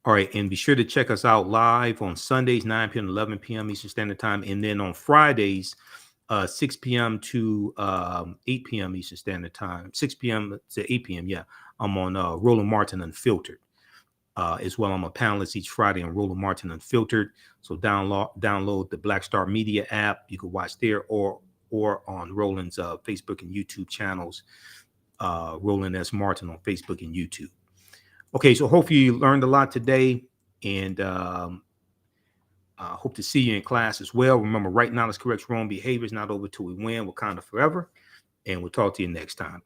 Speaker 1: All right, and be sure to check us out live on Sundays, 9 p.m. to 11 p.m. Eastern Standard Time. And then on Fridays, 6 p.m. to 8 p.m. Eastern Standard Time, 6 p.m. to 8 p.m. Yeah, I'm on Roland Martin Unfiltered. As well, I'm a panelist each Friday on Roland Martin Unfiltered. So download the Black Star Media app. You can watch there or on Roland's Facebook and YouTube channels. Roland S. Martin on Facebook and YouTube. Okay, so hopefully you learned a lot today, and hope to see you in class as well. Remember, right knowledge corrects wrong behaviors, not over till we win. Wakanda forever, and we'll talk to you next time. Peace.